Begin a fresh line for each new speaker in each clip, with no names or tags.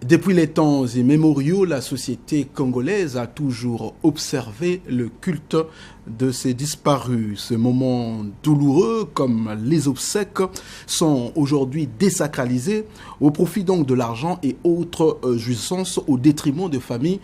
Depuis les temps immémoriaux, la société congolaise a toujours observé le culte de ses disparus. Ces moments douloureux, comme les obsèques, sont aujourd'hui désacralisés au profit donc de l'argent et autres jouissances au détriment de familles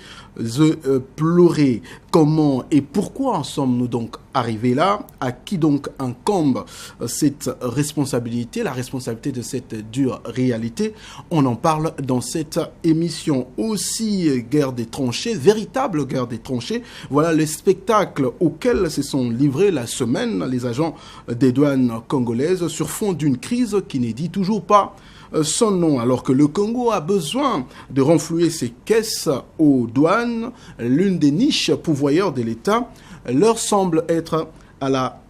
pleurées. Comment et pourquoi en sommes-nous donc arrivés là? À qui donc incombe cette responsabilité, la responsabilité de cette dure réalité? On en parle dans cette émission. Aussi, guerre des tranchées, véritable guerre des tranchées. Voilà le spectacle auquel se sont livrés la semaine les agents des douanes congolaises sur fond d'une crise qui n'est dit toujours pas son nom. Alors que le Congo a besoin de renflouer ses caisses aux douanes, l'une des niches pourvoyeurs de l'État leur semble être à la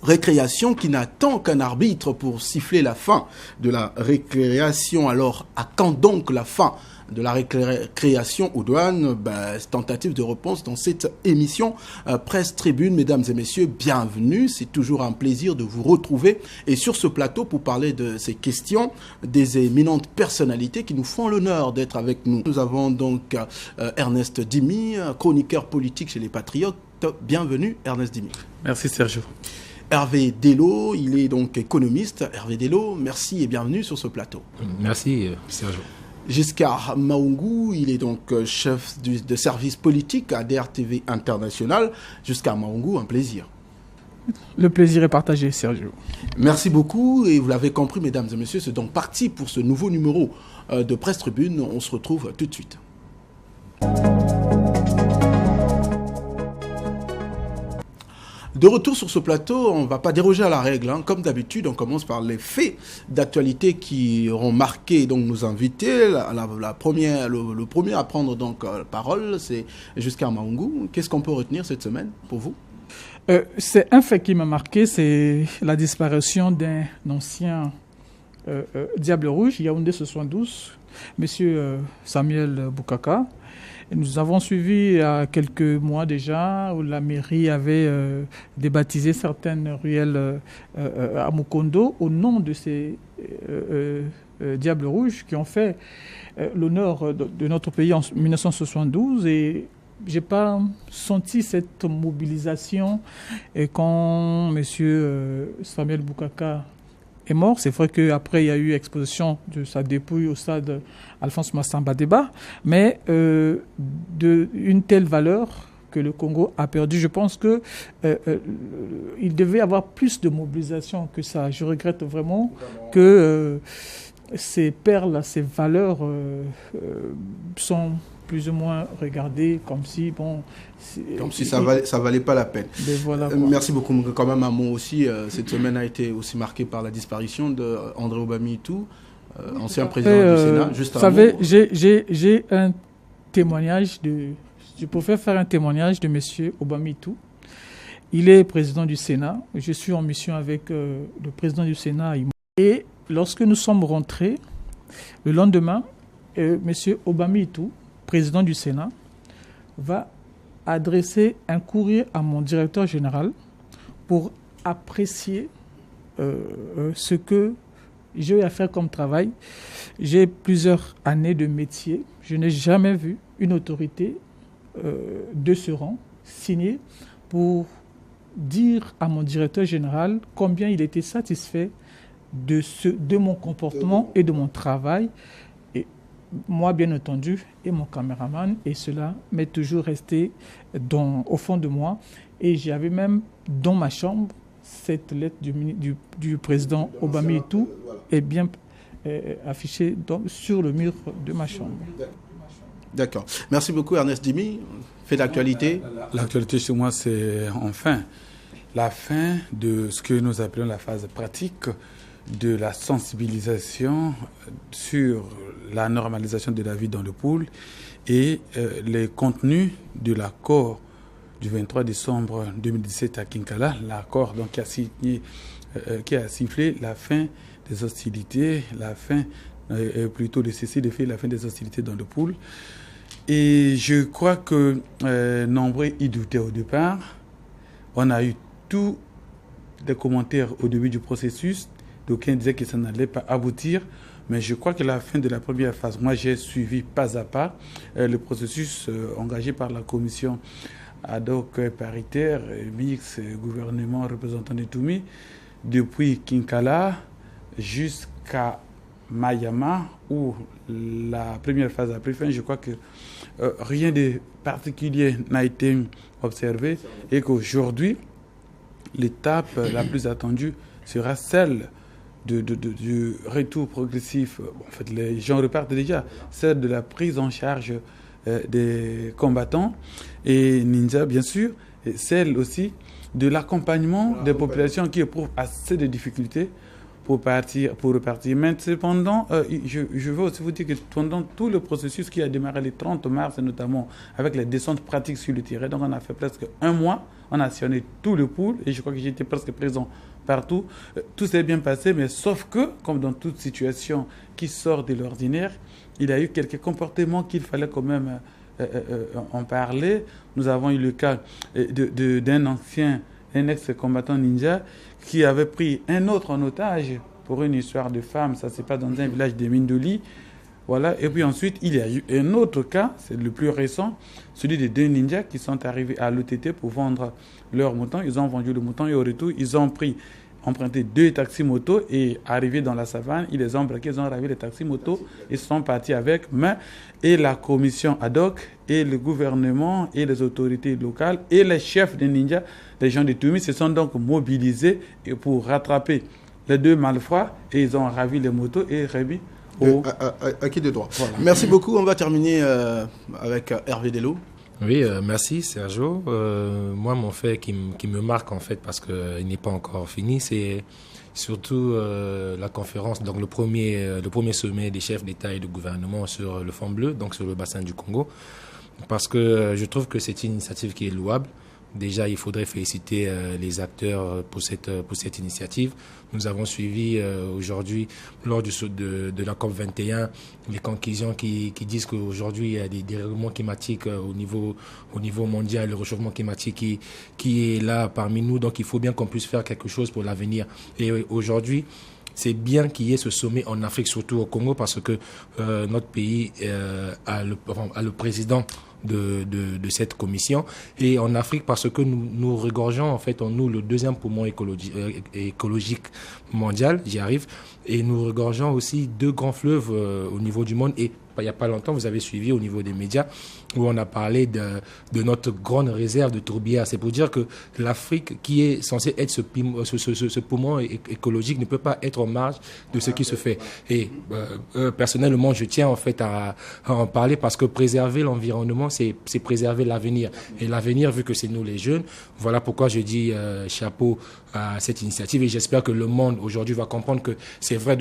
récréation qui n'attend qu'un arbitre pour siffler la fin de la récréation. Alors, à quand donc la fin de la récréation aux douanes? Tentative de réponse dans cette émission Presse Tribune. Mesdames et messieurs, bienvenue. C'est toujours un plaisir de vous retrouver. Et sur ce plateau, pour parler de ces questions, des éminentes personnalités qui nous font l'honneur d'être avec nous. Nous avons donc Ernest Dimi, chroniqueur politique chez les Patriotes. Bienvenue, Ernest Dimi.
Merci, Sergio.
Hervé Dello, il est donc économiste. Hervé Dello, merci et bienvenue sur ce plateau.
Merci, Sergio.
Giscard Maungu, il est donc chef de service politique à DRTV International. Giscard Maungu, un plaisir.
Le plaisir est partagé, Sergio.
Merci beaucoup et vous l'avez compris, mesdames et messieurs, c'est donc parti pour ce nouveau numéro de Presse Tribune. On se retrouve tout de suite. De retour sur ce plateau, on ne va pas déroger à la règle. Comme d'habitude, on commence par les faits d'actualité qui auront marqué donc, nos invités. Le premier à prendre donc, la parole, c'est Giscard Maungu. Qu'est-ce qu'on peut retenir cette semaine pour vous?
C'est un fait qui m'a marqué, c'est la disparition d'un ancien Diable Rouge, Yaoundé 72, M. Samuel Boukaka. Nous avons suivi il y a quelques mois déjà où la mairie avait débaptisé certaines ruelles à Mukondo au nom de ces Diables Rouges qui ont fait l'honneur de notre pays en 1972. Et je n'ai pas senti cette mobilisation quand M. Samuel Boukaka est mort. C'est vrai qu'après, il y a eu exposition de sa dépouille au stade Alphonse Massamba Débat, mais d'une telle valeur que le Congo a perdu, je pense qu'il devait y avoir plus de mobilisation que ça. Je regrette vraiment que ces perles, ces valeurs sont plus ou moins regardées comme si,
ça valait pas la peine.
Voilà,
merci beaucoup. Quand même, un mot aussi, cette semaine a été aussi marquée par la disparition d'André Obami-Itou, ancien président du Sénat. Juste
vous savez, j'ai un témoignage je préfère faire un témoignage de M. Obami-Itou. Il est président du Sénat. Je suis en mission avec le président du Sénat. Et lorsque nous sommes rentrés, le lendemain, M. Obami-Itou, président du Sénat, va adresser un courrier à mon directeur général pour apprécier ce que j'ai eu à faire comme travail. J'ai plusieurs années de métier. Je n'ai jamais vu une autorité de ce rang signer dire à mon directeur général combien il était satisfait de mon comportement et de mon travail. Moi, bien entendu, et mon caméraman, et cela m'est toujours resté au fond de moi. Et j'avais même dans ma chambre cette lettre du président Obami-Itou est bien affichée sur le mur de ma chambre.
D'accord. Merci beaucoup, Ernest Dimi. Fait d'actualité.
L'actualité chez moi, c'est enfin la fin de ce que nous appelons la phase pratique de la sensibilisation sur la normalisation de la vie dans le pôle et les contenus de l'accord du 23 décembre 2017 à Kinkala, l'accord donc qui a sifflé la fin des hostilités, plutôt le cessez-le-feu, la fin des hostilités dans le pôle. Et je crois que nombreux y doutaient au départ. On a eu tous des commentaires au début du processus. D'aucuns disaient que ça n'allait pas aboutir. Mais je crois que la fin de la première phase, moi j'ai suivi pas à pas le processus engagé par la commission ad hoc paritaire, mix, gouvernement, représentant de Toumi, depuis Kinkala jusqu'à Mayama, où la première phase a pris fin. Je crois que rien de particulier n'a été observé et qu'aujourd'hui, l'étape la plus attendue sera celle du retour progressif. En fait, les gens repartent déjà, celle de la prise en charge des combattants et ninjas, bien sûr, et celle aussi de l'accompagnement des populations qui éprouvent assez de difficultés pour repartir. Mais cependant, je veux aussi vous dire que pendant tout le processus qui a démarré le 30 mars, notamment avec les descentes pratiques sur le terrain, donc on a fait presque un mois, on a sillonné tout le pôle et je crois que j'étais presque présent partout. Tout s'est bien passé, mais sauf que, comme dans toute situation qui sort de l'ordinaire, il y a eu quelques comportements qu'il fallait quand même en parler. Nous avons eu le cas d'un ancien, un ex-combattant ninja qui avait pris un autre en otage pour une histoire de femme. Ça se passe dans un village de Mindoli. Voilà. Et puis ensuite, il y a eu un autre cas, c'est le plus récent, celui des 2 ninjas qui sont arrivés à l'OTT pour vendre leur mouton. Ils ont vendu le mouton et au retour, ils ont emprunté 2 taxis-motos et arrivés dans la savane, ils les ont braqués, ils ont ravi les taxis-motos, ils sont partis avec. Mais et la commission ad hoc, et le gouvernement, et les autorités locales, et les chefs des ninjas, les gens de Toumi, se sont donc mobilisés pour rattraper les 2 malfrats et ils ont ravi les motos et remis
acquis de droit.
Voilà.
Merci beaucoup. On va terminer avec Hervé Dello.
Oui, merci Sergio. Moi, mon fait qui me marque en fait, parce qu'il n'est pas encore fini, c'est surtout la conférence, donc le premier sommet des chefs d'État et de gouvernement sur le Fond bleu, donc sur le bassin du Congo, parce que je trouve que c'est une initiative qui est louable. Déjà, il faudrait féliciter les acteurs pour cette initiative. Nous avons suivi aujourd'hui, lors de la COP21, les conclusions qui disent qu'aujourd'hui, il y a des dérèglements climatiques au niveau mondial, le réchauffement climatique qui est là parmi nous. Donc, il faut bien qu'on puisse faire quelque chose pour l'avenir. Et aujourd'hui, c'est bien qu'il y ait ce sommet en Afrique, surtout au Congo, parce que notre pays a le président de cette commission, et en Afrique parce que nous regorgeons en fait en nous le 2e poumon écologique mondial, j'y arrive, et nous regorgeons aussi 2 grands fleuves au niveau du monde. Et il n'y a pas longtemps, vous avez suivi au niveau des médias où on a parlé de notre grande réserve de tourbières. C'est pour dire que l'Afrique, qui est censée être ce poumon écologique, ne peut pas être en marge de ce qui se fait. Et personnellement, je tiens en fait à en parler parce que préserver l'environnement, c'est préserver l'avenir. Et l'avenir, vu que c'est nous les jeunes, voilà pourquoi je dis chapeau à cette initiative. Et j'espère que le monde aujourd'hui va comprendre que c'est vrai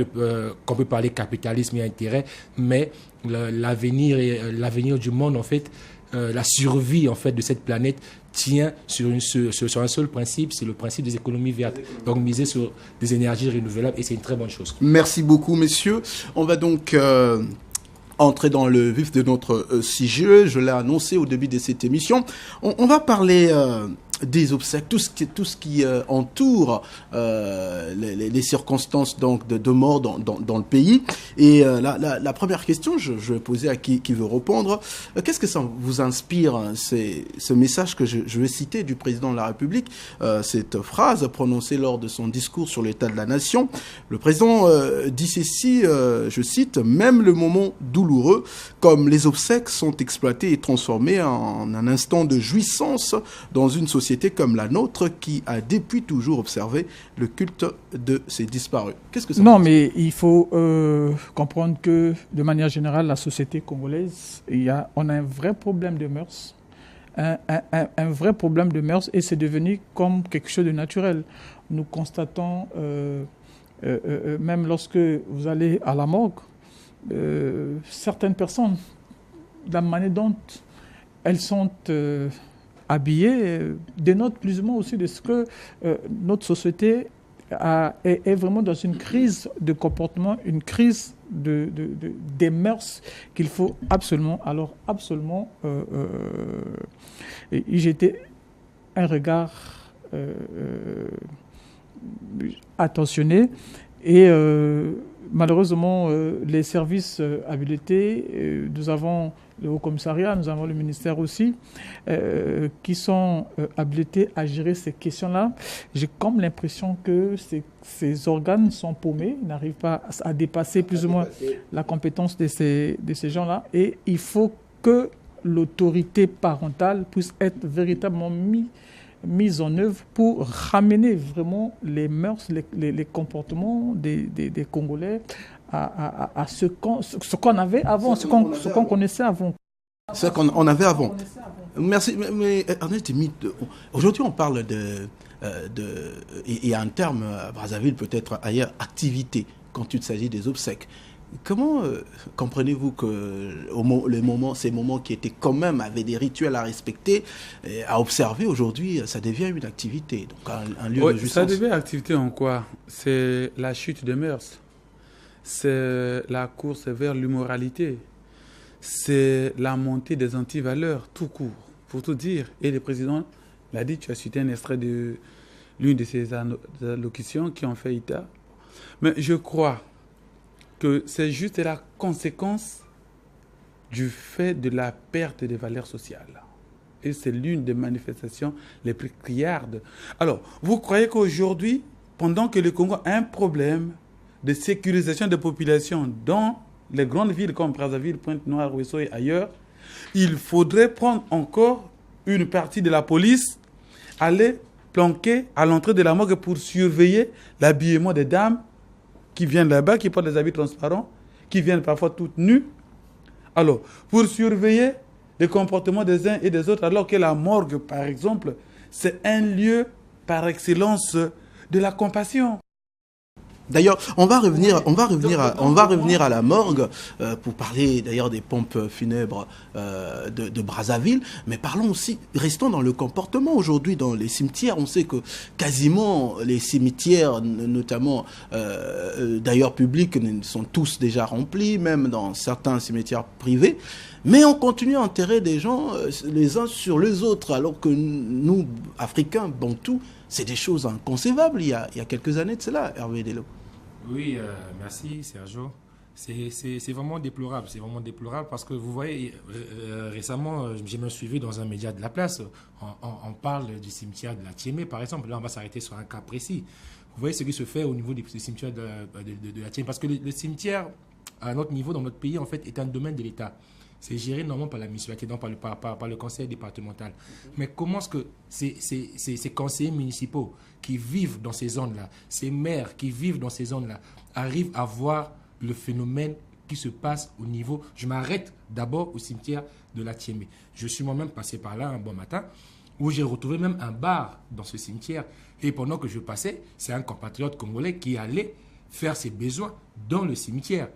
qu'on peut parler capitalisme et intérêt, mais l'avenir du monde, en fait, la survie en fait de cette planète tient sur un seul principe, c'est le principe des économies vertes. Donc miser sur des énergies renouvelables, et c'est une très bonne chose.
Merci beaucoup, messieurs. On va donc entrer dans le vif de notre sujet. Je l'ai annoncé au début de cette émission. On va parler des obsèques, tout ce qui entoure les circonstances donc de mort dans le pays. Et la première question, je vais poser à qui veut répondre. Qu'est-ce que ça vous inspire, ce message que je vais citer du président de la République, cette phrase prononcée lors de son discours sur l'état de la nation. Le président dit ceci, je cite: « Même le moment douloureux, comme les obsèques, sont exploités et transformés en un instant de jouissance dans une société comme la nôtre qui a depuis toujours observé le culte de ces disparus. » Qu'est-ce que ça
Non, mais il faut comprendre que, de manière générale, la société congolaise, on a un vrai problème de mœurs. Un vrai problème de mœurs, et c'est devenu comme quelque chose de naturel. Nous constatons, même lorsque vous allez à la morgue, certaines personnes, la manière dont elles sont habillées dénote plus ou moins aussi de ce que notre société est vraiment dans une crise de comportement, une crise des mœurs qu'il faut absolument y jeter un regard attentionné. Et malheureusement, les services habilités, nous avons le Haut-Commissariat, nous avons le ministère aussi, qui sont habilités à gérer ces questions-là. J'ai comme l'impression que ces organes sont paumés, n'arrivent pas à dépasser plus ou moins la compétence de ces gens-là. Et il faut que l'autorité parentale puisse être véritablement mise en œuvre pour ramener vraiment les mœurs, les comportements des Congolais à ce qu'on avait avant, ce qu'on connaissait avant.
Ce qu'on avait avant. Merci. Mais Ernest Timite, aujourd'hui on parle il y a un terme à Brazzaville, peut-être ailleurs, activité, quand il s'agit des obsèques. Comment comprenez-vous que ces moments qui étaient quand même avec des rituels à respecter, à observer, aujourd'hui, ça devient une activité, donc un lieu de jouissance?
Ça devient activité en quoi? C'est la chute des mœurs, c'est la course vers l'immoralité, c'est la montée des antivaleurs, tout court, pour tout dire. Et le président l'a dit, tu as cité un extrait de l'une de ses allocutions qui ont fait état. Mais je crois que c'est juste la conséquence du fait de la perte des valeurs sociales. Et c'est l'une des manifestations les plus criardes. Alors, vous croyez qu'aujourd'hui, pendant que le Congo a un problème de sécurisation des populations dans les grandes villes comme Brazzaville, Pointe-Noire, Ouesso et ailleurs, il faudrait prendre encore une partie de la police, aller planquer à l'entrée de la morgue pour surveiller l'habillement des dames qui viennent là-bas, qui portent des habits transparents, qui viennent parfois toutes nues. Alors, pour surveiller les comportements des uns et des autres, alors que la morgue, par exemple, c'est un lieu par excellence de la compassion.
D'ailleurs, on va revenir à la morgue pour parler d'ailleurs des pompes funèbres de Brazzaville, mais parlons aussi, restons dans le comportement aujourd'hui dans les cimetières. On sait que quasiment les cimetières, notamment d'ailleurs publics, sont tous déjà remplis, même dans certains cimetières privés. Mais on continue à enterrer des gens les uns sur les autres, alors que nous, Africains, Bantous, c'est des choses inconcevables il y a quelques années de cela, Hervé Delo.
Oui, merci Sergio. C'est vraiment déplorable. C'est vraiment déplorable parce que vous voyez, récemment, j'ai même suivi dans un média de la place, on parle du cimetière de la Tiémé, par exemple. Là, on va s'arrêter sur un cas précis. Vous voyez ce qui se fait au niveau du cimetière de la Tiémé. Parce que le cimetière, à notre niveau, dans notre pays, en fait, est un domaine de l'État. C'est géré normalement par la municipalité, donc par le conseil départemental. Mais comment est-ce que ces conseillers municipaux qui vivent dans ces zones-là, ces maires qui vivent dans ces zones-là, arrivent à voir le phénomène qui se passe au niveau... Je m'arrête d'abord au cimetière de la Tiémé. Je suis moi-même passé par là un bon matin, où j'ai retrouvé même un bar dans ce cimetière. Et pendant que je passais, c'est un compatriote congolais qui allait faire ses besoins dans le cimetière.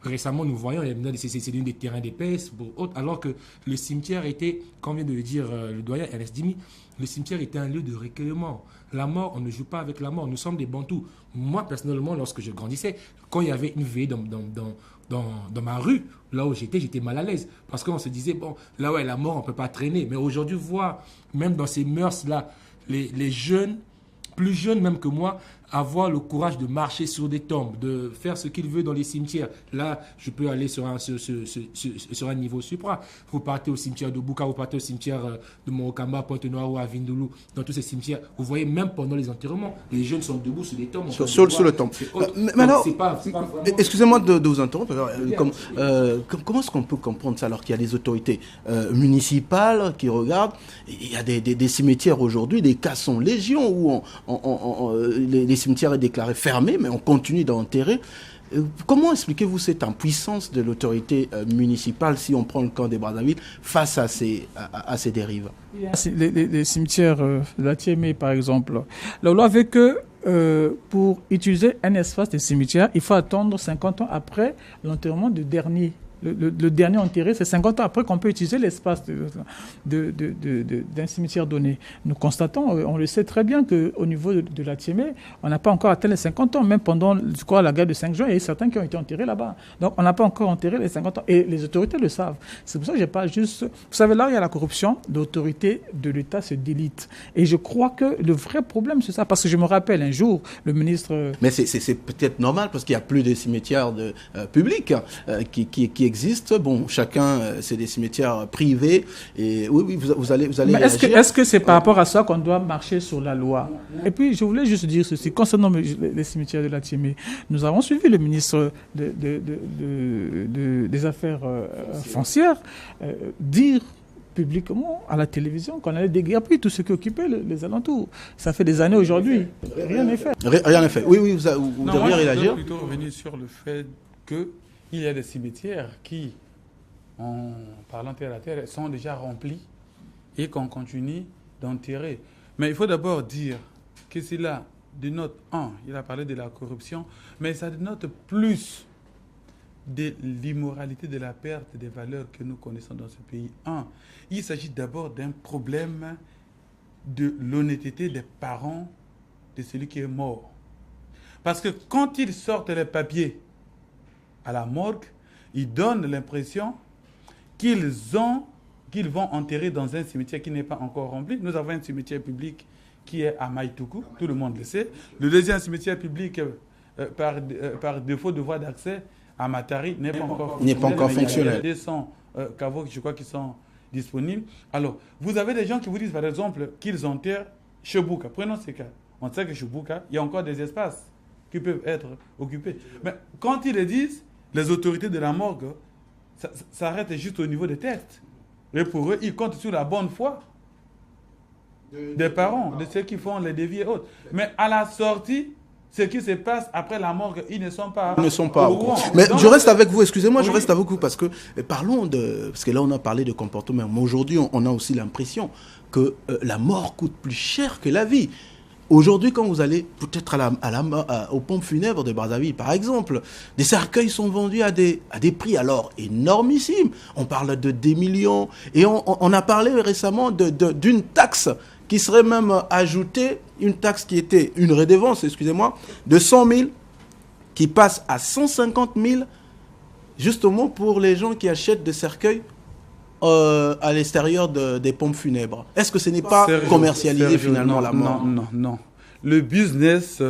Récemment, nous voyons, c'est l'une des terrains d'épaisse, alors que le cimetière était, comme vient de le dire le doyen Ernest Dimi, le cimetière était un lieu de recueillement. La mort, on ne joue pas avec la mort, nous sommes des Bantous. Moi, personnellement, lorsque je grandissais, quand il y avait une veillée dans ma rue, là où j'étais mal à l'aise. Parce qu'on se disait, bon, là ouais, la mort, on ne peut pas traîner. Mais aujourd'hui, voir, même dans ces mœurs-là, les jeunes, plus jeunes même que moi, avoir le courage de marcher sur des tombes, de faire ce qu'il veut dans les cimetières. Là, je peux aller sur un niveau supra. Vous partez au cimetière de Bouka, vous partez au cimetière de Morokamba, Pointe-Noire ou à Vindoulou, dans tous ces cimetières. Vous voyez, même pendant les enterrements, les jeunes sont debout sur des tombes.
Sur le tombe. Mais alors, excusez-moi de vous interrompre. Alors, comment est-ce qu'on peut comprendre ça alors qu'il y a des autorités municipales qui regardent? Il y a des cimetières aujourd'hui, des cas sont légion où les cimetières est déclaré fermé, mais on continue d'enterrer. Comment expliquez-vous cette impuissance de l'autorité municipale, si on prend le camp des Brazzaville, face à ces dérives?
Les cimetières de la Tiémé, par exemple. La loi veut que pour utiliser un espace de cimetière, il faut attendre 50 ans après l'enterrement du dernier le dernier enterré, c'est 50 ans après qu'on peut utiliser l'espace d'un cimetière donné. Nous constatons, on le sait très bien qu'au niveau de la Tiémé, on n'a pas encore atteint les 50 ans. Même pendant la guerre de 5 juin, il y a certains qui ont été enterrés là-bas. Donc on n'a pas encore enterré les 50 ans. Et les autorités le savent. C'est pour ça que je parle juste... Vous savez, là où il y a la corruption, l'autorité de l'État se délite. Et je crois que le vrai problème, c'est ça. Parce que je me rappelle un jour, le ministre...
Mais c'est peut-être normal parce qu'il n'y a plus de cimetières publics qui existent. Bon, chacun, c'est des cimetières privés. Et oui, vous allez
Mais est-ce que c'est par rapport à ça qu'on doit marcher sur la loi? Et puis, je voulais juste dire ceci. Concernant les cimetières de la Tiémé, nous avons suivi le ministre des Affaires foncières dire publiquement à la télévision qu'on allait déguerpir tout ce qui occupait les alentours. Ça fait des années aujourd'hui. Rien n'est fait.
Rien n'est fait. Oui, vous devriez réagir.
Je veux plutôt revenir sur le fait qu'il y a des cimetières qui, en parlant terre à terre, sont déjà remplis et qu'on continue d'enterrer. Mais il faut d'abord dire que cela dénote, il a parlé de la corruption, mais ça dénote plus de l'immoralité, de la perte des valeurs que nous connaissons dans ce pays. Il s'agit d'abord d'un problème de l'honnêteté des parents de celui qui est mort. Parce que quand ils sortent les papiers à la morgue, ils donnent l'impression qu'ils vont enterrer dans un cimetière qui n'est pas encore rempli. Nous avons un cimetière public qui est à Maïtoukou, tout le monde le sait. Le deuxième cimetière public, par défaut de voie d'accès, à Matari, n'est pas encore fonctionnel. Il y a 200 caveaux, je crois, qui sont disponibles. Alors, vous avez des gens qui vous disent, par exemple, qu'ils enterrent chez Bouka. Prenons ces cas. On sait que chez Bouka, il y a encore des espaces qui peuvent être occupés. Mais quand ils le disent, les autorités de la morgue, ça s'arrête juste au niveau des textes. Et pour eux, ils comptent sur la bonne foi des parents, de ceux qui font les devis et autres. Mais à la sortie, ce qui se passe après la morgue, ils ne sont pas au courant.
Mais donc, je reste avec vous, excusez-moi, je reste avec vous parce que parlons parce que là on a parlé de comportement, mais aujourd'hui on a aussi l'impression que la mort coûte plus cher que la vie. Aujourd'hui, quand vous allez peut-être aux pompes funèbres de Brazzaville, par exemple, des cercueils sont vendus à des prix alors énormissimes. On parle de des millions. Et on a parlé récemment d'une taxe qui serait même ajoutée, une taxe qui était une redevance, excusez-moi, de 100 000, qui passe à 150 000, justement pour les gens qui achètent des cercueils à l'extérieur des pompes funèbres. Est-ce que ce n'est pas commercialisé finalement la mort?
Non. Le business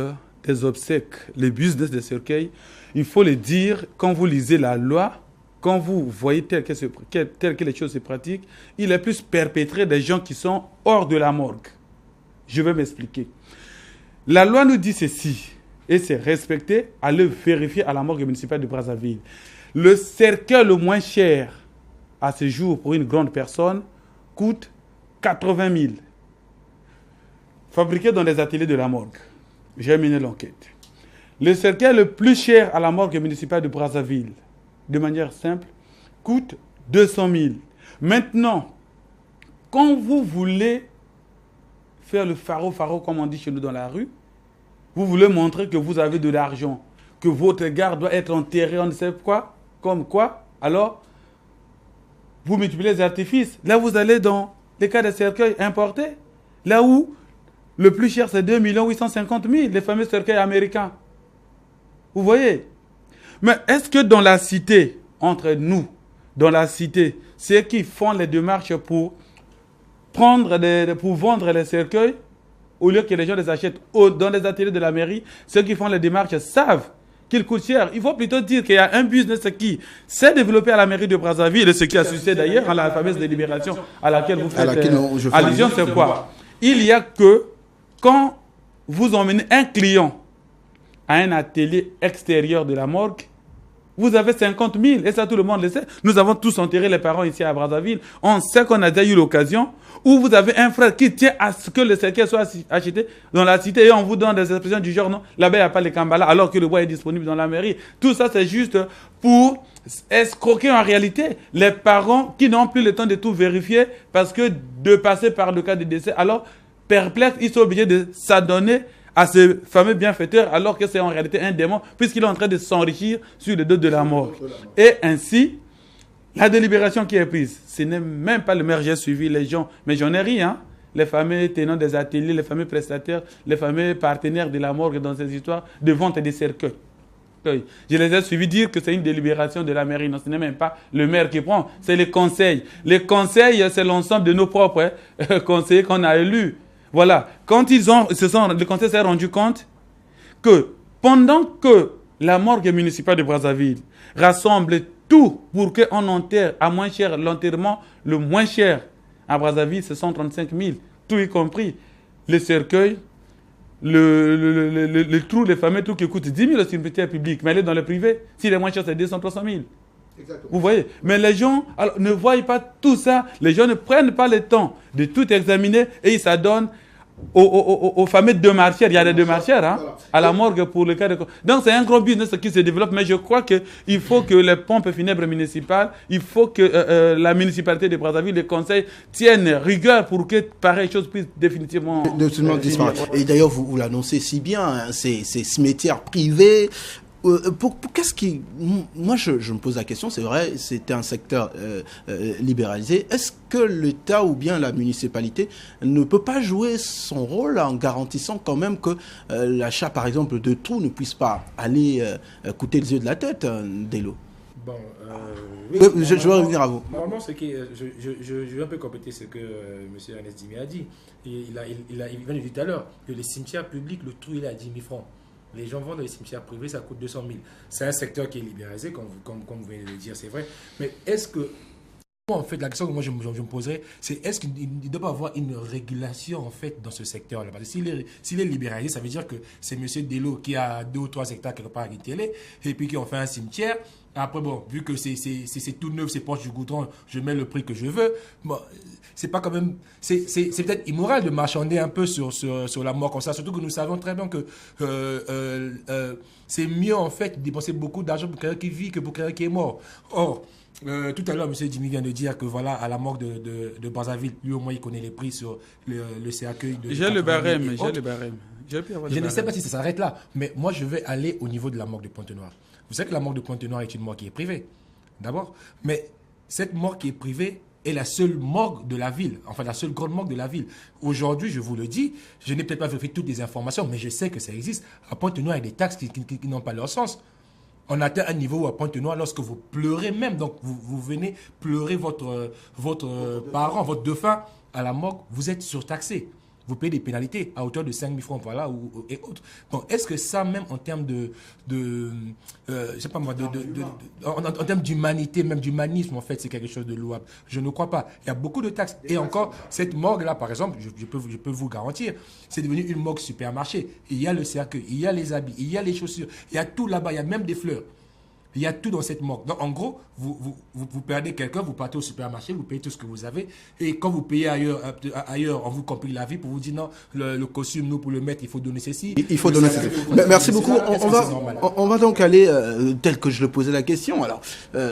des obsèques, le business des cercueils, il faut le dire, quand vous lisez la loi, quand vous voyez tel que les choses se pratiquent, il est plus perpétré des gens qui sont hors de la morgue. Je vais m'expliquer. La loi nous dit ceci, et c'est respecté, à le vérifier à la morgue municipale de Brazzaville. Le cercueil le moins cher à ce jour pour une grande personne coûte 80 000. Fabriqué dans les ateliers de la morgue. J'ai mené l'enquête. Le cercueil le plus cher à la morgue municipale de Brazzaville, de manière simple, coûte 200 000. Maintenant, quand vous voulez faire le faro comme on dit chez nous dans la rue, vous voulez montrer que vous avez de l'argent, que votre gare doit être enterré, on ne sait quoi, comme quoi, alors vous multipliez les artifices. Là, vous allez dans les cas de cercueils importés, là où le plus cher, c'est 2 850 000, les fameux cercueils américains. Vous voyez? Mais est-ce que dans la cité, entre nous, dans la cité, ceux qui font les démarches pour vendre les cercueils, au lieu que les gens les achètent dans les ateliers de la mairie, ceux qui font les démarches savent qu'il coûte cher. Il faut plutôt dire qu'il y a un business qui s'est développé à la mairie de Brazzaville, et ce qui a suscité d'ailleurs à la fameuse délibération à laquelle vous faites allusion, c'est quoi? Il y a que quand vous emmenez un client à un atelier extérieur de la morgue, vous avez 50 000, et ça tout le monde le sait. Nous avons tous enterré les parents ici à Brazzaville. On sait qu'on a déjà eu l'occasion où vous avez un frère qui tient à ce que le cercueil soit acheté dans la cité et on vous donne des expressions du genre non, là-bas il n'y a pas les Kambala alors que le bois est disponible dans la mairie. Tout ça c'est juste pour escroquer en réalité les parents qui n'ont plus le temps de tout vérifier parce que de passer par le cas de décès, alors perplexes, ils sont obligés de s'adonner à ce fameux bienfaiteur alors que c'est en réalité un démon puisqu'il est en train de s'enrichir sur le dos de la mort. Et ainsi, La délibération qui est prise, ce n'est même pas le maire, j'ai suivi les gens, mais j'en ai rien. Les fameux tenants des ateliers, les fameux prestataires, les fameux partenaires de la morgue dans ces histoires de vente des cercueils. Je les ai suivis dire que c'est une délibération de la mairie. Non, ce n'est même pas le maire qui prend, c'est les conseils. Les conseils, c'est l'ensemble de nos propres conseillers qu'on a élus. Voilà. Quand le conseil s'est rendu compte que pendant que la morgue municipale de Brazzaville rassemble tout pour qu'on enterre à moins cher, l'enterrement le moins cher à Brazzaville, c'est 135 000, tout y compris les cercueils, le trou, les fameux trous qui coûtent 10 000 au cimetière public, mais aller dans le privé, s'il est moins cher, c'est 200, 300 000. Exactement. Vous voyez? Mais les gens ne voient pas tout ça, les gens ne prennent pas le temps de tout examiner et ils s'adonnent aux fameux démarcheurs. Il y a des démarcheurs à la morgue pour le cas de... Donc c'est un gros business qui se développe, mais je crois qu'il faut que les pompes funèbres municipales, il faut que la municipalité de Brazzaville, les conseils tiennent rigueur pour que pareille chose puisse définitivement
disparaître. Et d'ailleurs, vous l'annoncez si bien, hein, ces cimetières privés. Qu'est-ce qui... Moi, je me pose la question, c'est vrai, c'était un secteur libéralisé. Est-ce que l'État ou bien la municipalité ne peut pas jouer son rôle en garantissant quand même que l'achat, par exemple, de trous ne puisse pas aller coûter les yeux de la tête, Delo?
Bon,
oui, je vais revenir à vous.
Normalement, je vais un peu compléter ce que M. Ernest Dimi a dit. Il vient de dire tout à l'heure que les cimetières publics, le trou, il est à 10 000 francs. Les gens vont dans les cimetières privés, ça coûte 200 000. C'est un secteur qui est libéralisé, comme vous venez de le dire, c'est vrai. Mais est-ce que, en fait, la question que moi je me poserais, c'est est-ce qu'il ne doit pas avoir une régulation, en fait, dans ce secteur-là? Parce que s'il est libéralisé, ça veut dire que c'est M. Delo qui a 2 ou 3 hectares quelque part à Guitélé, et puis qui ont fait un cimetière. Après, bon, vu que c'est tout neuf, c'est proche du goudron, je mets le prix que je veux. Bon, c'est pas quand même... C'est peut-être immoral de marchander un peu sur la mort comme ça, surtout que nous savons très bien que c'est mieux, en fait, de dépenser beaucoup d'argent pour quelqu'un qui vit que pour quelqu'un qui est mort. Or, tout à l'heure, M. Dimi vient de dire que voilà, à la morgue de Brazzaville, lui au moins, il connaît les prix sur le cercueil.
J'ai le barème.
Je ne sais pas si ça s'arrête là, mais moi, je vais aller au niveau de la morgue de Pointe-Noire. Vous savez que la morgue de Pointe-Noire est une morgue qui est privée, d'abord. Mais cette morgue qui est privée est la seule morgue de la ville, enfin la seule grande morgue de la ville. Aujourd'hui, je vous le dis, je n'ai peut-être pas vérifié toutes les informations, mais je sais que ça existe. À Pointe-Noire, il y a des taxes qui n'ont pas leur sens. On atteint un niveau où à Pointe-Noire, lorsque vous pleurez même, donc vous venez pleurer votre parent, votre défunt à la morgue, vous êtes surtaxé. Vous payez des pénalités à hauteur de 5 000 francs par là et autres. Donc, est-ce que ça, même en termes je sais pas moi, en termes d'humanité, même d'humanisme, en fait, c'est quelque chose de louable? Je ne crois pas. Il y a beaucoup de taxes. Et encore, cette morgue-là, par exemple, je peux vous garantir, c'est devenu une morgue supermarché. Il y a le cercueil, il y a les habits, il y a les chaussures, il y a tout là-bas, il y a même des fleurs. Il y a tout dans cette morgue. Donc, en gros, vous perdez quelqu'un, vous partez au supermarché, vous payez tout ce que vous avez. Et quand vous payez ailleurs on vous complique la vie pour vous dire non, le costume, nous, pour le mettre, il faut donner ceci.
Il faut donner ceci. Merci beaucoup. On va donc aller, tel que je le posais la question. Alors,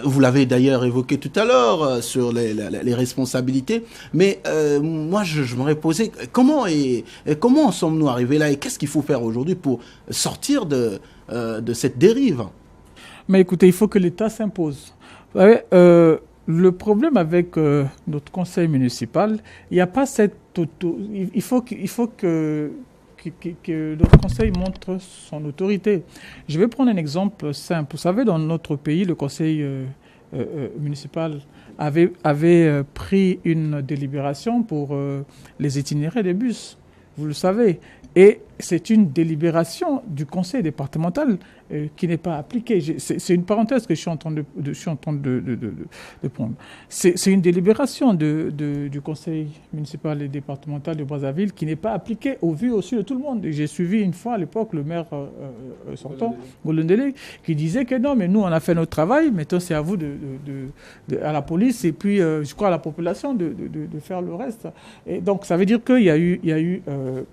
vous l'avez d'ailleurs évoqué tout à l'heure sur les responsabilités. Mais moi, je m'aurais posé, comment en sommes-nous arrivés là et qu'est-ce qu'il faut faire aujourd'hui pour sortir de cette dérive?
Mais écoutez, il faut que l'État s'impose. Vous savez, le problème avec notre conseil municipal, il n'y a pas cette il faut que notre conseil montre son autorité. Je vais prendre un exemple simple. Vous savez, dans notre pays, le conseil municipal avait pris une délibération pour les itinéraires des bus. Vous le savez. Et c'est une délibération du conseil départemental qui n'est pas appliquée. C'est une parenthèse que je suis en train de prendre. C'est une délibération du conseil municipal et départemental de Brazzaville qui n'est pas appliquée au vu aussi de tout le monde. J'ai suivi une fois à l'époque le maire sortant, Golondele, qui disait que non, mais nous on a fait notre travail, maintenant c'est à vous, à la police et puis je crois à la population de faire le reste. Et donc ça veut dire qu'il y a eu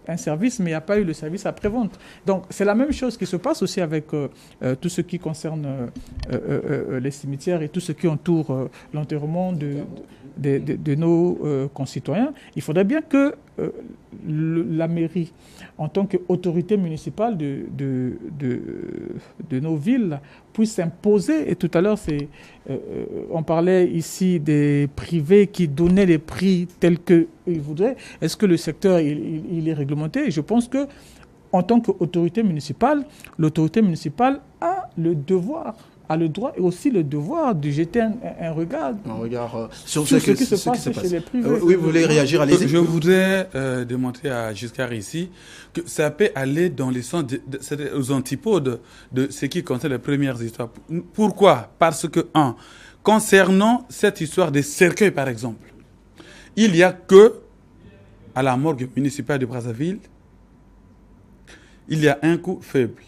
un service, mais il n'y a pas eu le service après-vente. Donc c'est la même chose qui se passe aussi avec tout ce qui concerne les cimetières et tout ce qui entoure l'enterrement de nos concitoyens. Il faudrait bien que la mairie, en tant qu'autorité municipale de nos villes, puisse s'imposer. Et tout à l'heure, on parlait ici des privés qui donnaient les prix tels qu'ils voudraient. Est-ce que le secteur il est réglementé? Et je pense que en tant qu'autorité municipale, l'autorité municipale a le devoir, a le droit et aussi le devoir de jeter un regard
sur
ce qui se passe chez les privés.
Oui, vous voulez réagir, allez-y.
Je voudrais démontrer à Giscard ici que ça peut aller dans les sens aux antipodes de ce qui concerne les premières histoires. Pourquoi? Parce que, concernant cette histoire des cercueils, par exemple, il n'y a que, à la morgue municipale de Brazzaville, il y a un coût faible.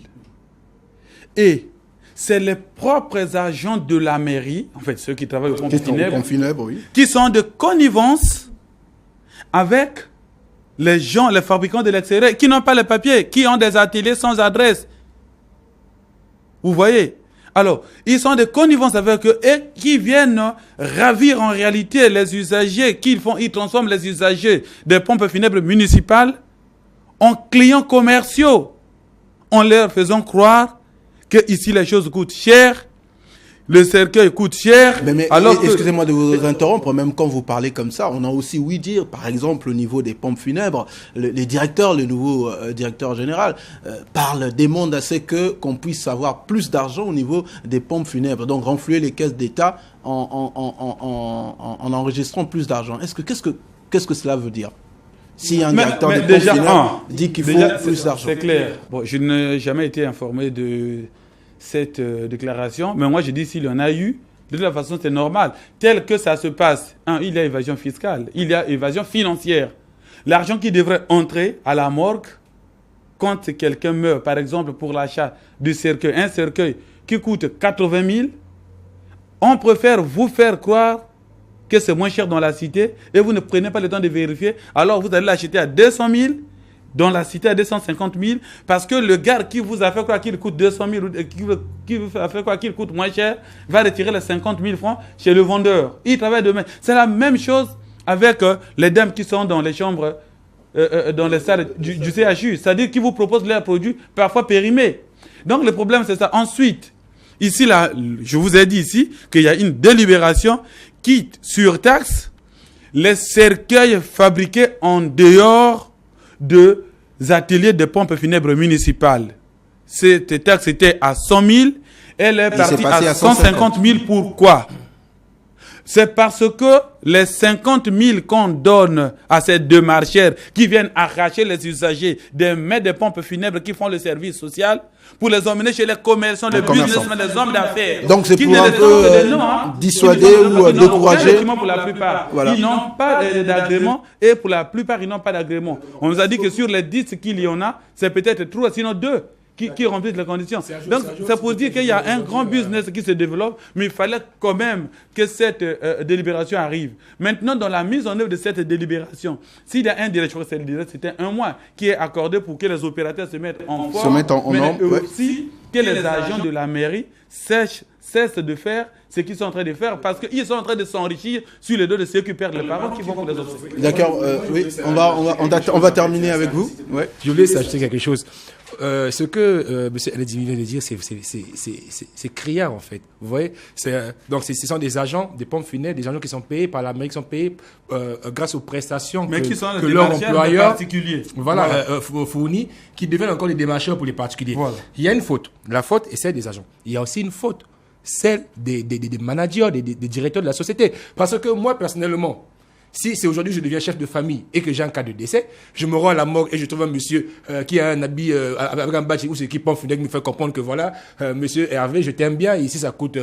Et c'est les propres agents de la mairie, en fait ceux qui travaillent au pompe funèbre,
oui,
qui sont de connivence avec les gens, les fabricants de l'extérieur, qui n'ont pas les papiers, qui ont des ateliers sans adresse. Vous voyez? Alors, ils sont de connivence avec eux et qui viennent ravir en réalité les usagers, ils transforment les usagers des pompes funèbres municipales en clients commerciaux, en leur faisant croire que ici les choses coûtent cher, le cercueil coûte cher.
Mais excusez-moi de vous interrompre, même quand vous parlez comme ça, on a aussi ouï dire, par exemple, au niveau des pompes funèbres, le nouveau directeur général, demande à ce qu'on puisse avoir plus d'argent au niveau des pompes funèbres, donc renflouer les caisses d'État en enregistrant plus d'argent. Qu'est-ce que cela veut dire? Si un directeur de pompes funèbres dit qu'il faut plus d'argent.
C'est clair. Bon, je n'ai jamais été informé de cette déclaration, mais moi je dis s'il y en a eu, de toute façon c'est normal. Tel que ça se passe, il y a évasion fiscale, il y a évasion financière. L'argent qui devrait entrer à la morgue quand quelqu'un meurt, par exemple pour l'achat du cercueil, un cercueil qui coûte 80 000, on préfère vous faire croire que c'est moins cher dans la cité et vous ne prenez pas le temps de vérifier, alors vous allez l'acheter à 200 000 dans la cité à 250 000 parce que le gars qui vous a fait croire qu'il coûte 200 000 qui vous a fait croire qu'il coûte moins cher va retirer les 50 000 francs chez le vendeur. Il travaille demain. C'est la même chose avec les dames qui sont dans les chambres, dans les salles du CHU, c'est-à-dire qu'ils vous proposent leurs produits parfois périmés. Donc le problème c'est ça. Ensuite, ici là, je vous ai dit ici qu'il y a une délibération qui surtaxe les cercueils fabriqués en dehors des ateliers de pompes funèbres municipales. Cette taxe était à 100 000, elle est partie à 150 000. Pourquoi? C'est parce que les 50 000 qu'on donne à ces deux marcheurs qui viennent arracher les usagers des maîtres de pompes funèbres qui font le service social pour les emmener chez les commerçants, les businessmen, les hommes d'affaires.
Donc c'est pour un peu dissuader ou décourager.
Pour la plupart,
voilà.
Ils n'ont pas d'agrément et pour la plupart, ils n'ont pas d'agrément. On nous a dit que sur les 10 qu'il y en a, c'est peut-être 3, sinon 2 qui remplissent les conditions. Donc c'est pour dire qu'il y a un grand business qui se développe, mais il fallait quand même que cette délibération arrive. Maintenant, dans la mise en œuvre de cette délibération, s'il y a un délai, je crois que c'était 1 mois qui est accordé pour que les opérateurs se mettent en forme, mais aussi que les agents de la mairie cessent de faire ce qu'ils sont en train de faire parce qu'ils sont en train de s'enrichir sur les dos de ceux qui perdent les parents qui vont pour les obsèques.
D'accord, oui, on va terminer avec vous. Ouais.
Je voulais s'ajouter quelque chose. Ce que M. Eledjimi vient de dire, c'est criard en fait. Vous voyez, donc ce sont des agents des pompes funèbres, des agents qui sont payés par la mairie, qui sont payés grâce aux prestations que leur employeur fournit, qui deviennent encore des démarcheurs pour les particuliers. Voilà. Il y a une faute. La faute est celle des agents. Il y a aussi une faute, celle des managers, des directeurs de la société. Parce que moi, personnellement, si c'est aujourd'hui je deviens chef de famille et que j'ai un cas de décès, je me rends à la morgue et je trouve un monsieur qui a un habit avec un badge ou qui pompe funèbre me fait comprendre que voilà, monsieur Hervé, je t'aime bien, ici ça coûte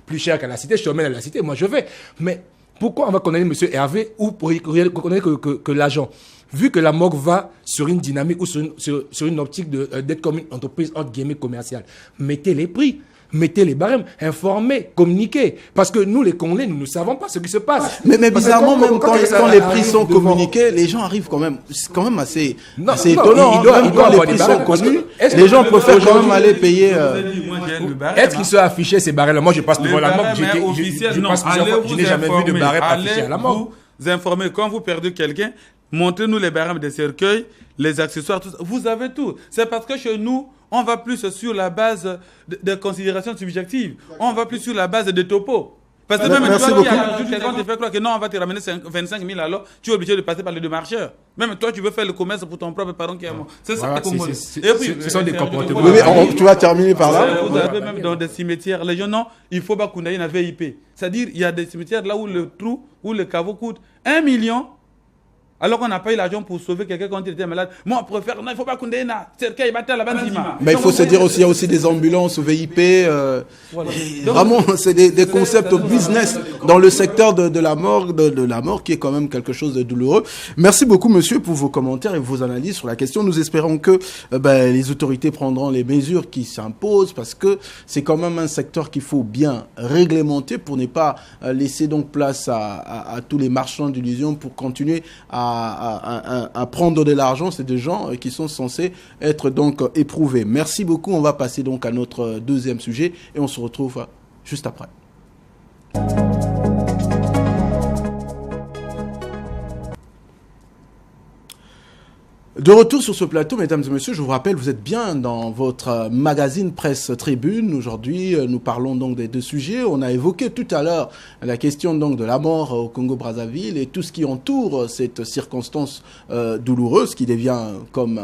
plus cher qu'à la cité, je te remets à la cité, moi je vais. Mais pourquoi on va condamner monsieur Hervé ou pour condamner que l'agent? Vu que la morgue va sur une dynamique ou sur une optique d'être comme une entreprise entre guillemets commerciale, mettez les prix. Mettez les barèmes, informez, communiquez. Parce que nous, les Congolais, nous ne savons pas ce qui se passe.
Mais bizarrement, même quand les prix sont communiqués, les gens arrivent quand même. C'est quand même assez étonnant. Quand les prix sont connus, les gens préfèrent quand même aller payer.
Est-ce qu'ils sont affichés ces barèmes? Moi, je passe devant la morgue. Je n'ai jamais vu de barème affiché à la morgue.
Vous informez, quand vous perdez quelqu'un, Montrez-nous les barèmes des cercueils, les accessoires, tout ça. Vous avez tout. C'est parce que chez nous, on va plus sur la base de considérations subjectives. On va plus sur la base de topos. Parce que même toi qui as quelqu'un te fait croire que non, on va te ramener 25 000 alors, tu es obligé de passer par les démarcheurs. Même toi, tu veux faire le commerce pour ton propre parent qui est mort. C'est ça que
ce sont des comportements.
Oui, tu vas terminer par là.
Vous avez même dans des cimetières, les gens, non, il faut pas qu'on ait une VIP. C'est-à-dire, il y a des cimetières là où le trou, où le caveau coûte 1 million. Alors qu'on n'a pas eu l'argent pour sauver quelqu'un quand il était malade. Moi, on préfère, non, il ne faut pas qu'on ait un cercueil,
mais il faut se dire aussi, il y a aussi des ambulances VIP. Voilà. Vraiment, c'est des concepts business dans le secteur de la mort, qui est quand même quelque chose de douloureux. Merci beaucoup, monsieur, pour vos commentaires et vos analyses sur la question. Nous espérons que les autorités prendront les mesures qui s'imposent, parce que c'est quand même un secteur qu'il faut bien réglementer pour ne pas laisser donc place à tous les marchands d'illusions pour continuer à prendre de l'argent. C'est des gens qui sont censés être donc éprouvés. Merci beaucoup. On va passer donc à notre deuxième sujet et on se retrouve juste après. De retour sur ce plateau, mesdames et messieurs, je vous rappelle, vous êtes bien dans votre magazine Presse Tribune. Aujourd'hui, nous parlons donc des deux sujets. On a évoqué tout à l'heure la question donc de la mort au Congo-Brazzaville et tout ce qui entoure cette circonstance douloureuse qui devient, comme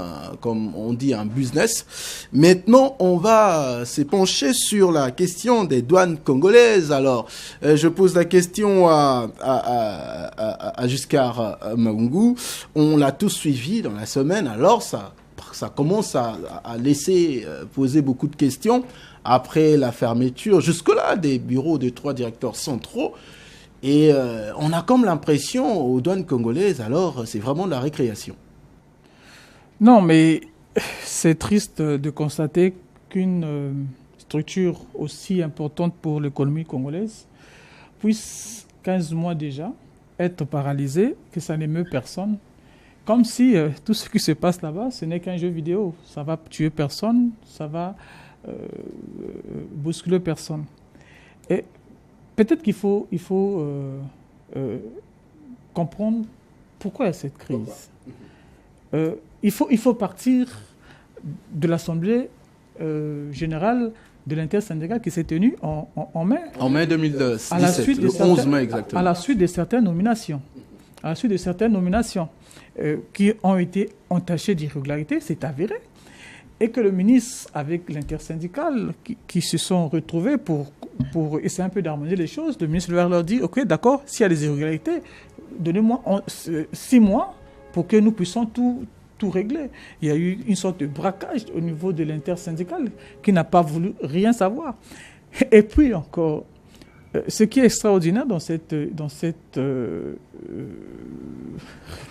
on dit, un business. Maintenant, on va se pencher sur la question des douanes congolaises. Alors, je pose la question à Giscard Maungu. On l'a tous suivi dans la semaine. Alors ça commence à laisser poser beaucoup de questions après la fermeture jusque-là des bureaux des 3 directeurs centraux. Et on a comme l'impression aux douanes congolaises, alors c'est vraiment de la récréation.
Non, mais c'est triste de constater qu'une structure aussi importante pour l'économie congolaise puisse 15 mois déjà être paralysée, que ça n'émeut personne. Comme si tout ce qui se passe là-bas, ce n'est qu'un jeu vidéo. Ça va tuer personne, ça va bousculer personne. Et peut-être qu'il faut comprendre pourquoi il y a cette crise. Il faut partir de l'Assemblée générale de l'intersyndicale qui s'est tenue en mai.
En mai 2017, le 11 mai exactement.
À la suite de certaines nominations. Qui ont été entachées d'irrégularités, c'est avéré. Et que le ministre, avec l'intersyndicale, qui se sont retrouvés pour essayer un peu d'harmoniser les choses, le ministre leur dit, ok, d'accord, s'il y a des irrégularités, donnez-moi 6 mois pour que nous puissions tout régler. Il y a eu une sorte de braquage au niveau de l'intersyndicale qui n'a pas voulu rien savoir. Et puis encore, ce qui est extraordinaire dans cette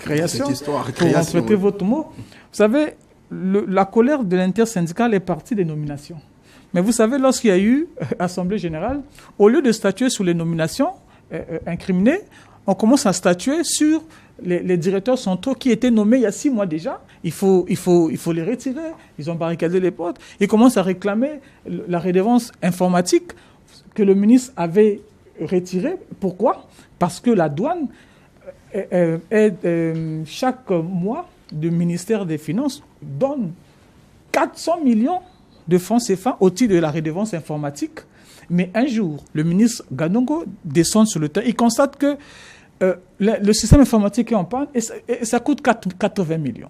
création, pour emprunter votre mot, vous savez, la colère de l'intersyndicale est partie des nominations. Mais vous savez, lorsqu'il y a eu Assemblée générale, au lieu de statuer sur les nominations incriminées, on commence à statuer sur les directeurs centraux qui étaient nommés il y a 6 mois déjà. Il faut les retirer. Ils ont barricadé les portes. Ils commencent à réclamer la redevance informatique que le ministre avait retirée. Pourquoi ? Parce que la douane, chaque mois, le ministère des Finances donne 400 millions de francs CFA au titre de la redevance informatique. Mais un jour, le ministre Ganongo descend sur le terrain. Il constate que le système informatique est en panne et ça coûte 80 millions.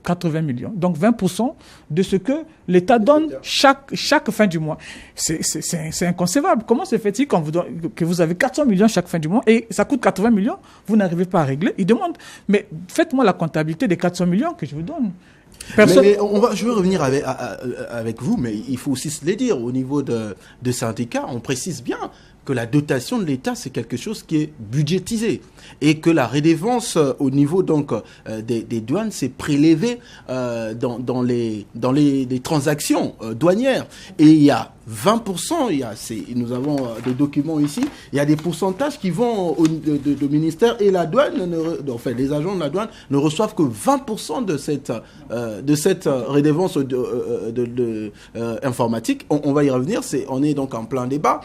80 millions. Donc 20% de ce que l'État donne chaque fin du mois. C'est inconcevable. Comment se fait-il que vous avez 400 millions chaque fin du mois et ça coûte 80 millions, vous n'arrivez pas à régler? Il demande, mais faites-moi la comptabilité des 400 millions que je vous donne.
Je veux revenir avec vous, mais il faut aussi se le dire, au niveau de syndicats, on précise bien que la dotation de l'État, c'est quelque chose qui est budgétisé et que la redevance au niveau donc des douanes, c'est prélevé dans les transactions douanières. Et il y a 20%. Nous avons des documents ici. Il y a des pourcentages qui vont au ministère et la douane, les agents de la douane ne reçoivent que 20% de cette redevance informatique. On va y revenir. On est donc en plein débat.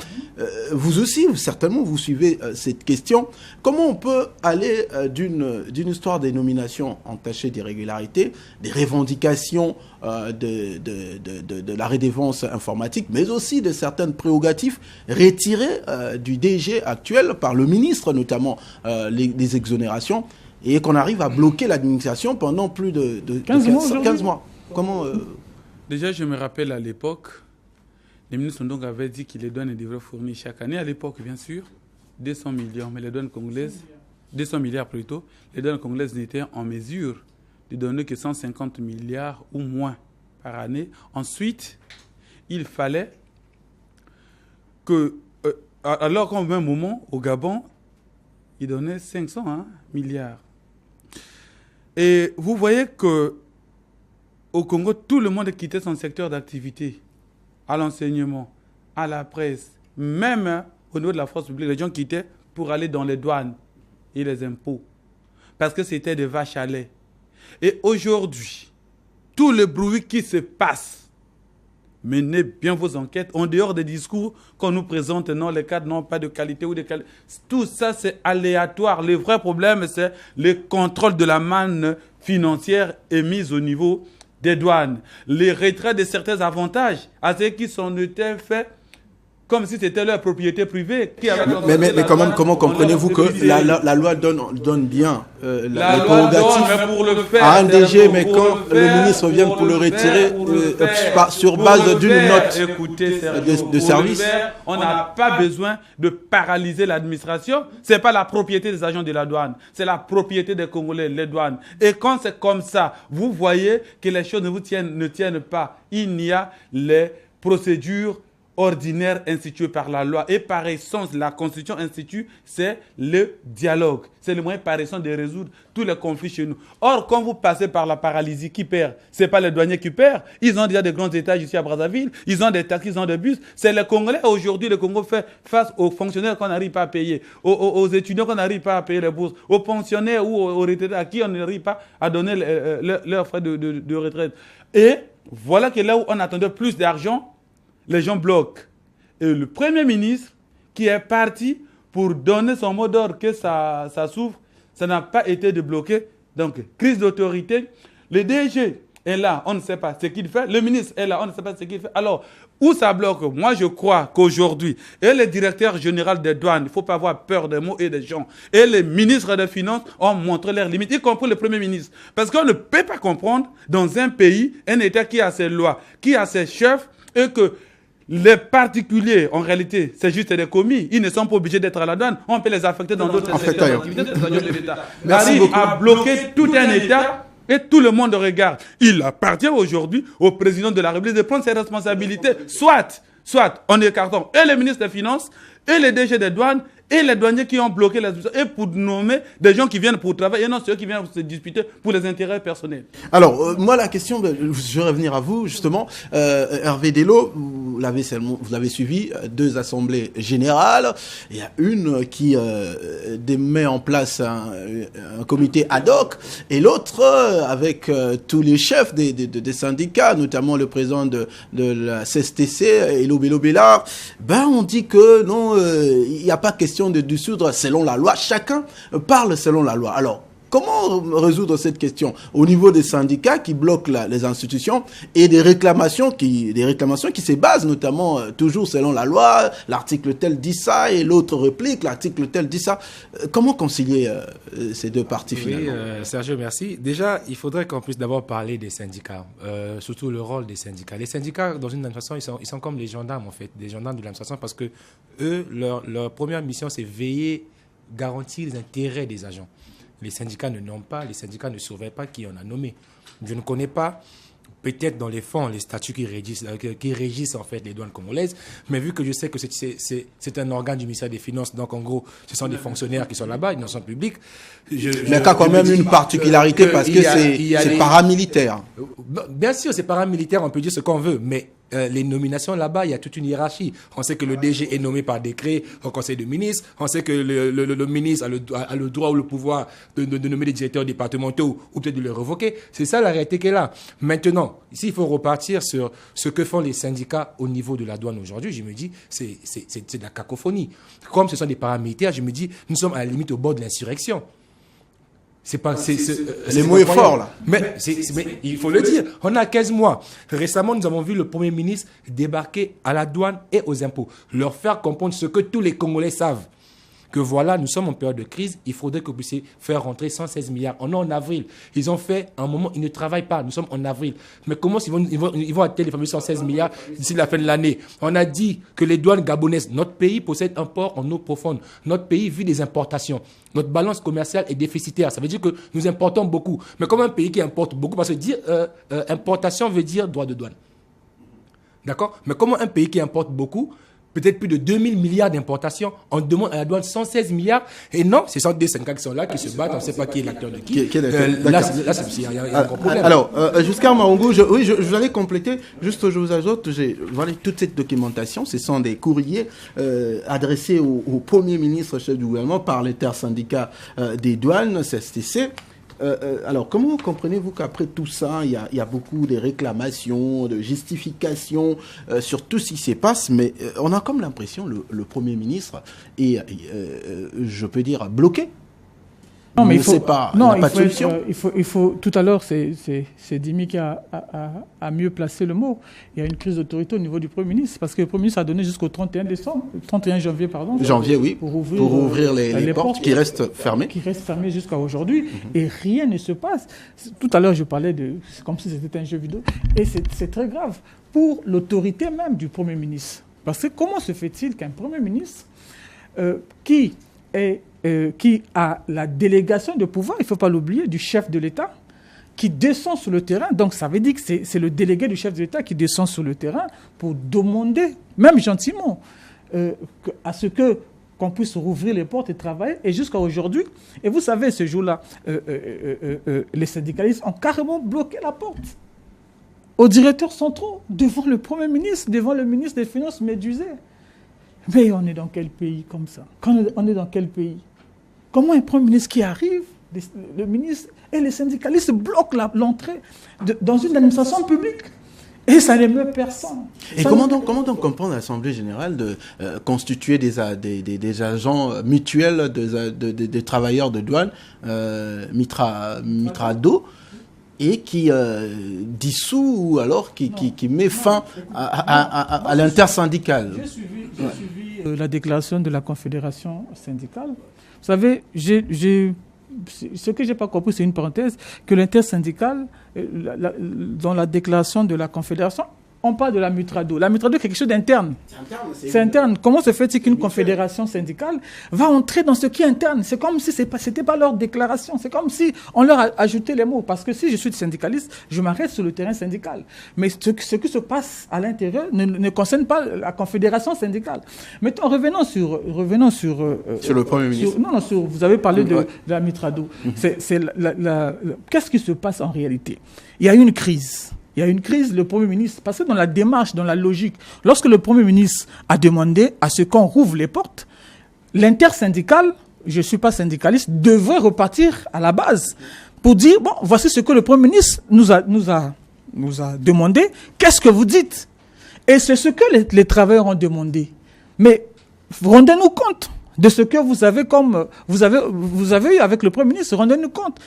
Vous aussi, certainement, vous suivez cette question. Comment on peut aller d'une histoire des nominations entachées d'irrégularités, des revendications de la redevance informatique, mais aussi de certaines prérogatives retirées du DG actuel par le ministre, notamment les exonérations, et qu'on arrive à bloquer l'administration pendant plus de 15 mois. Comment
Déjà, je me rappelle à l'époque, les ministres donc avaient dit que les douanes devraient fournir chaque année, à l'époque bien sûr, 200 millions, mais les douanes congolaises, 200 milliards plutôt, les douanes congolaises n'étaient en mesure de donner que 150 milliards ou moins par année. Ensuite, il fallait que, alors qu'en un moment, au Gabon, il donnait 500 milliards. Et vous voyez que au Congo, tout le monde quittait son secteur d'activité, à l'enseignement, à la presse, même au niveau de la force publique, les gens quittaient pour aller dans les douanes et les impôts, parce que c'était des vaches à lait. Et aujourd'hui, tout le bruit qui se passe, menez bien vos enquêtes, en dehors des discours qu'on nous présente, non, les cadres n'ont pas de qualité ou de qualité. Tout ça, c'est aléatoire. Le vrai problème, c'est le contrôle de la manne financière émise au niveau des douanes. Les retraits de certains avantages à ceux qui sont faits comme si c'était leur propriété privée.
Mais comment comprenez-vous que la loi donne bien les prérogatives à un DG, mais quand le ministre vient pour le retirer sur base d'une note de service,
on n'a pas besoin de paralyser l'administration. Ce n'est pas la propriété des agents de la douane, c'est la propriété des Congolais, les douanes. Et quand c'est comme ça, vous voyez que les choses ne tiennent pas. Il y a les procédures ordinaire institué par la loi. Et par essence, la Constitution institue, c'est le dialogue. C'est le moyen par essence de résoudre tous les conflits chez nous. Or, quand vous passez par la paralysie, qui perd? Ce n'est pas les douaniers qui perdent. Ils ont déjà des grands étages ici à Brazzaville. Ils ont des taxis, ils ont des bus. C'est les Congolais. Aujourd'hui, le Congo fait face aux fonctionnaires qu'on n'arrive pas à payer, aux étudiants qu'on n'arrive pas à payer les bourses, aux pensionnaires ou aux retraités à qui on n'arrive pas à donner leurs frais de retraite. Et voilà que là où on attendait plus d'argent, les gens bloquent. Et le Premier ministre qui est parti pour donner son mot d'ordre que ça s'ouvre, ça n'a pas été débloqué. Donc, crise d'autorité. Le DG est là, on ne sait pas ce qu'il fait. Le ministre est là, on ne sait pas ce qu'il fait. Alors, où ça bloque? Moi, je crois qu'aujourd'hui, et le directeur général des douanes, il ne faut pas avoir peur des mots et des gens, et les ministres des Finances ont montré leurs limites, y compris le Premier ministre. Parce qu'on ne peut pas comprendre, dans un pays, un État qui a ses lois, qui a ses chefs, et que les particuliers, en réalité, c'est juste des commis. Ils ne sont pas obligés d'être à la douane. On peut les affecter dans d'autres secteurs d'activité. L'État arrive à bloquer tout un État et tout le monde regarde. Il appartient aujourd'hui au président de la République de prendre ses responsabilités. Soit on écartant et le ministre des Finances, et les DG des douanes, et les douaniers qui ont bloqué la et pour nommer des gens qui viennent pour travailler, et non ceux qui viennent se disputer pour les intérêts personnels.
Alors, moi, la question, je vais revenir à vous, justement. Hervé Dello, vous l'avez suivi, 2 assemblées générales. Il y a une qui met en place un comité ad hoc, et l'autre, avec tous les chefs des syndicats, notamment le président de la CSTC, Elo Bello Bellard, on dit que non, il n'y a pas question de dissoudre selon la loi. Chacun parle selon la loi. Alors, comment résoudre cette question au niveau des syndicats qui bloquent les institutions et des réclamations qui se basent notamment toujours selon la loi, l'article tel dit ça et l'autre réplique, l'article tel dit ça. Comment concilier ces deux parties finalement?
Oui, Sergio, merci. Déjà, il faudrait qu'on puisse d'abord parler des syndicats, surtout le rôle des syndicats. Les syndicats, dans une façon, ils sont comme les gendarmes en fait, des gendarmes de l'administration parce que eux, leur première mission, c'est veiller, garantir les intérêts des agents. Les syndicats ne nomment pas, les syndicats ne surveillent pas qui on a nommé. Je ne connais pas, peut-être dans les fonds, les statuts qui régissent en fait les douanes congolaises, mais vu que je sais que c'est un organe du ministère des Finances, donc en gros, ce sont des fonctionnaires qui sont là-bas, ils sont publics.
Mais il y a quand même une particularité parce que c'est paramilitaire.
Bien sûr, c'est paramilitaire, on peut dire ce qu'on veut, mais les nominations là-bas, il y a toute une hiérarchie. On sait que le DG est nommé par décret au Conseil des ministres. On sait que le ministre a le droit ou le pouvoir de nommer des directeurs départementaux ou peut-être de les révoquer. C'est ça la réalité qui est là. Maintenant, ici, il faut repartir sur ce que font les syndicats au niveau de la douane aujourd'hui. Je me dis, c'est de la cacophonie. Comme ce sont des paramilitaires, je me dis, nous sommes à la limite au bord de l'insurrection.
Les mots est fort, là.
Mais il faut le dire. On a 15 mois. Récemment, nous avons vu le Premier ministre débarquer à la douane et aux impôts. Leur faire comprendre ce que tous les Congolais savent. Que voilà, nous sommes en période de crise, il faudrait que vous puissiez faire rentrer 116 milliards. On est en avril. Ils ont fait un moment, ils ne travaillent pas. Nous sommes en avril. Mais comment ils vont atteindre les fameux 116 milliards d'ici la fin de l'année? On a dit que les douanes gabonaises, notre pays possède un port en eau profonde. Notre pays vit des importations. Notre balance commerciale est déficitaire. Ça veut dire que nous importons beaucoup. Mais comme un pays qui importe beaucoup, parce que dire importation veut dire droit de douane. D'accord? Mais comment un pays qui importe beaucoup, peut-être plus de 2000 milliards d'importations, on demande à la douane 116 milliards, et non, ce sont des syndicats qui sont là, qui se battent, on ne sait pas qui est l'acteur de qui.
Là,
il y a un gros problème.
Alors, Giscard Maungu, je vais compléter, juste je vous ajoute, voilà, toute cette documentation, ce sont des courriers adressés au Premier ministre, chef du gouvernement, par l'intersyndicat des douanes, CSTC. Alors, comment comprenez-vous qu'après tout ça, il y a beaucoup de réclamations, de justifications sur tout ce qui se passe, mais on a comme l'impression le Premier ministre est, je peux dire, bloqué.
Non, mais il faut
pas de solution.
Il faut. Tout à l'heure, c'est Dimi qui a mieux placé le mot. Il y a une crise d'autorité au niveau du Premier ministre, parce que le Premier ministre a donné jusqu'au 31 janvier, pardon.
Janvier, oui. Pour ouvrir les portes qui restent fermées.
Qui restent fermées jusqu'à aujourd'hui, et rien ne se passe. Tout à l'heure, je parlais c'est comme si c'était un jeu vidéo, et c'est très grave pour l'autorité même du Premier ministre. Parce que comment se fait-il qu'un Premier ministre qui a la délégation de pouvoir, il ne faut pas l'oublier, du chef de l'État, qui descend sur le terrain. Donc ça veut dire que c'est le délégué du chef de l'État qui descend sur le terrain pour demander, même gentiment, à ce qu'on puisse rouvrir les portes et travailler. Et jusqu'à aujourd'hui, et vous savez, ce jour-là, les syndicalistes ont carrément bloqué la porte aux directeurs centraux, devant le Premier ministre, devant le ministre des Finances médusé. Mais on est dans quel pays comme ça? On est dans quel pays? Comment un Premier ministre qui arrive, le ministre et les syndicalistes bloquent l'entrée dans une administration publique? Et ça n'émeut personne.
Et comment donc comprendre l'Assemblée générale de constituer des agents mutuels des travailleurs de douane, Mitrado, et qui dissout ou alors qui met fin à l'intersyndicale?
J'ai suivi la déclaration de la Confédération syndicale. Vous savez, ce que je n'ai pas compris, c'est une parenthèse, que l'intersyndicale, dans la déclaration de la Confédération, on parle de la Mitrado. La Mitrado est quelque chose d'interne. C'est interne. Comment se fait-il qu'une confédération syndicale va entrer dans ce qui est interne? C'est comme si ce n'était pas leur déclaration. C'est comme si on leur a ajouté les mots. Parce que si je suis syndicaliste, je m'arrête sur le terrain syndical. Mais ce qui se passe à l'intérieur ne concerne pas la confédération syndicale. Maintenant, revenons sur
le Premier ministre.
Vous avez parlé de la Mitrado. Qu'est-ce qui se passe en réalité? Il y a une crise. Il y a une crise, le Premier ministre, parce que dans la démarche, dans la logique, lorsque le Premier ministre a demandé à ce qu'on rouvre les portes, l'intersyndicale, je ne suis pas syndicaliste, devrait repartir à la base pour dire, bon, voici ce que le Premier ministre nous a demandé, qu'est-ce que vous dites? Et c'est ce que les travailleurs ont demandé. Mais rendez-nous compte de ce que vous avez eu avec le Premier ministre, rendez-nous compte.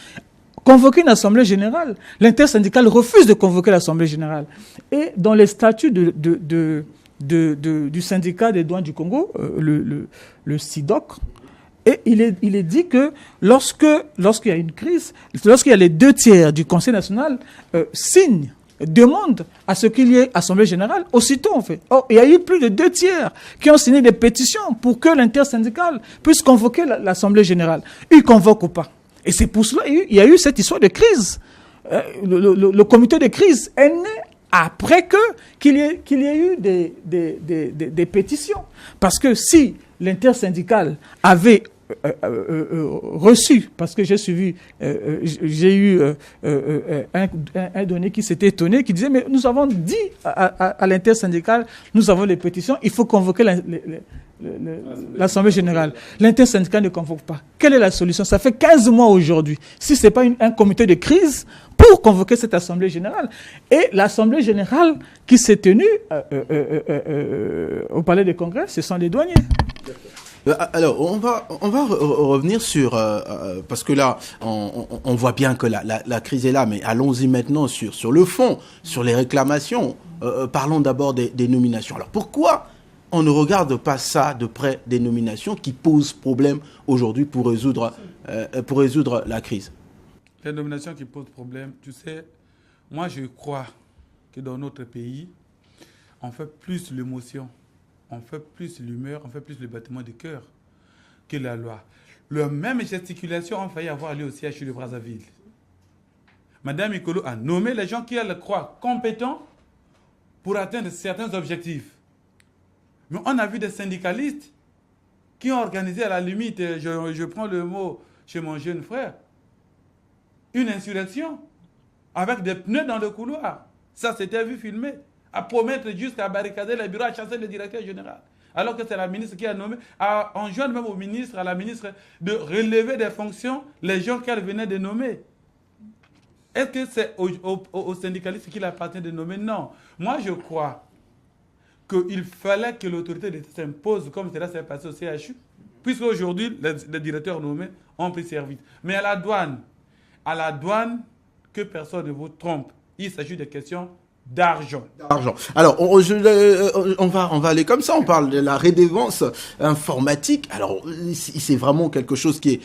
Convoquer une assemblée générale. L'intersyndicale refuse de convoquer l'assemblée générale. Et dans les statuts du syndicat des douanes du Congo, le SIDOC, et il est dit que lorsqu'il y a une crise, lorsqu'il y a les 2/3 du Conseil national signent, demandent à ce qu'il y ait assemblée générale, aussitôt on fait. Or, il y a eu plus de 2/3 qui ont signé des pétitions pour que l'intersyndicale puisse convoquer l'assemblée générale. Ils ne convoquent pas. Et c'est pour cela qu'il y a eu cette histoire de crise. Le comité de crise est né après qu'il y ait eu des pétitions. Parce que si l'intersyndicale avait reçu, parce que j'ai suivi, j'ai eu un donné qui s'était étonné, qui disait, mais nous avons dit à l'intersyndicale, nous avons les pétitions, il faut convoquer l'Assemblée générale. L'intersyndicale ne convoque pas. Quelle est la solution? Ça fait 15 mois aujourd'hui. Si ce n'est pas un comité de crise pour convoquer cette Assemblée générale. Et l'Assemblée générale qui s'est tenue au Palais des Congrès, ce sont les douaniers.
Alors, on va revenir sur... parce que là, on voit bien que la crise est là, mais allons-y maintenant sur le fond, sur les réclamations. Parlons d'abord des nominations. Alors, pourquoi on ne regarde pas ça de près, des nominations qui posent problème aujourd'hui pour résoudre la crise?
Les nominations qui posent problème, tu sais, moi je crois que dans notre pays, on fait plus l'émotion, on fait plus l'humeur, on fait plus le battement du cœur que la loi. La même gesticulation a failli avoir lieu au CHU de Brazzaville. Madame Ikolo a nommé les gens qui elle croit compétents pour atteindre certains objectifs. Mais on a vu des syndicalistes qui ont organisé à la limite, je prends le mot chez mon jeune frère, une insurrection avec des pneus dans le couloir. Ça s'était vu filmer, à promettre jusqu'à barricader les bureaux, à chasser le directeur général. Alors que c'est la ministre qui a nommé, à enjoindre même au ministre, à la ministre de relever des fonctions les gens qu'elle venait de nommer. Est-ce que c'est aux syndicalistes qu'il appartient de nommer? Non. Moi, je crois qu'il fallait que l'autorité d'État s'impose comme cela s'est passé au CHU, puisque aujourd'hui, les directeurs nommés ont pris service. Mais à la douane, que personne ne vous trompe. Il s'agit de questions d'argent.
Alors, on va aller comme ça. On parle de la rédévance informatique. Alors, c'est vraiment quelque chose qui est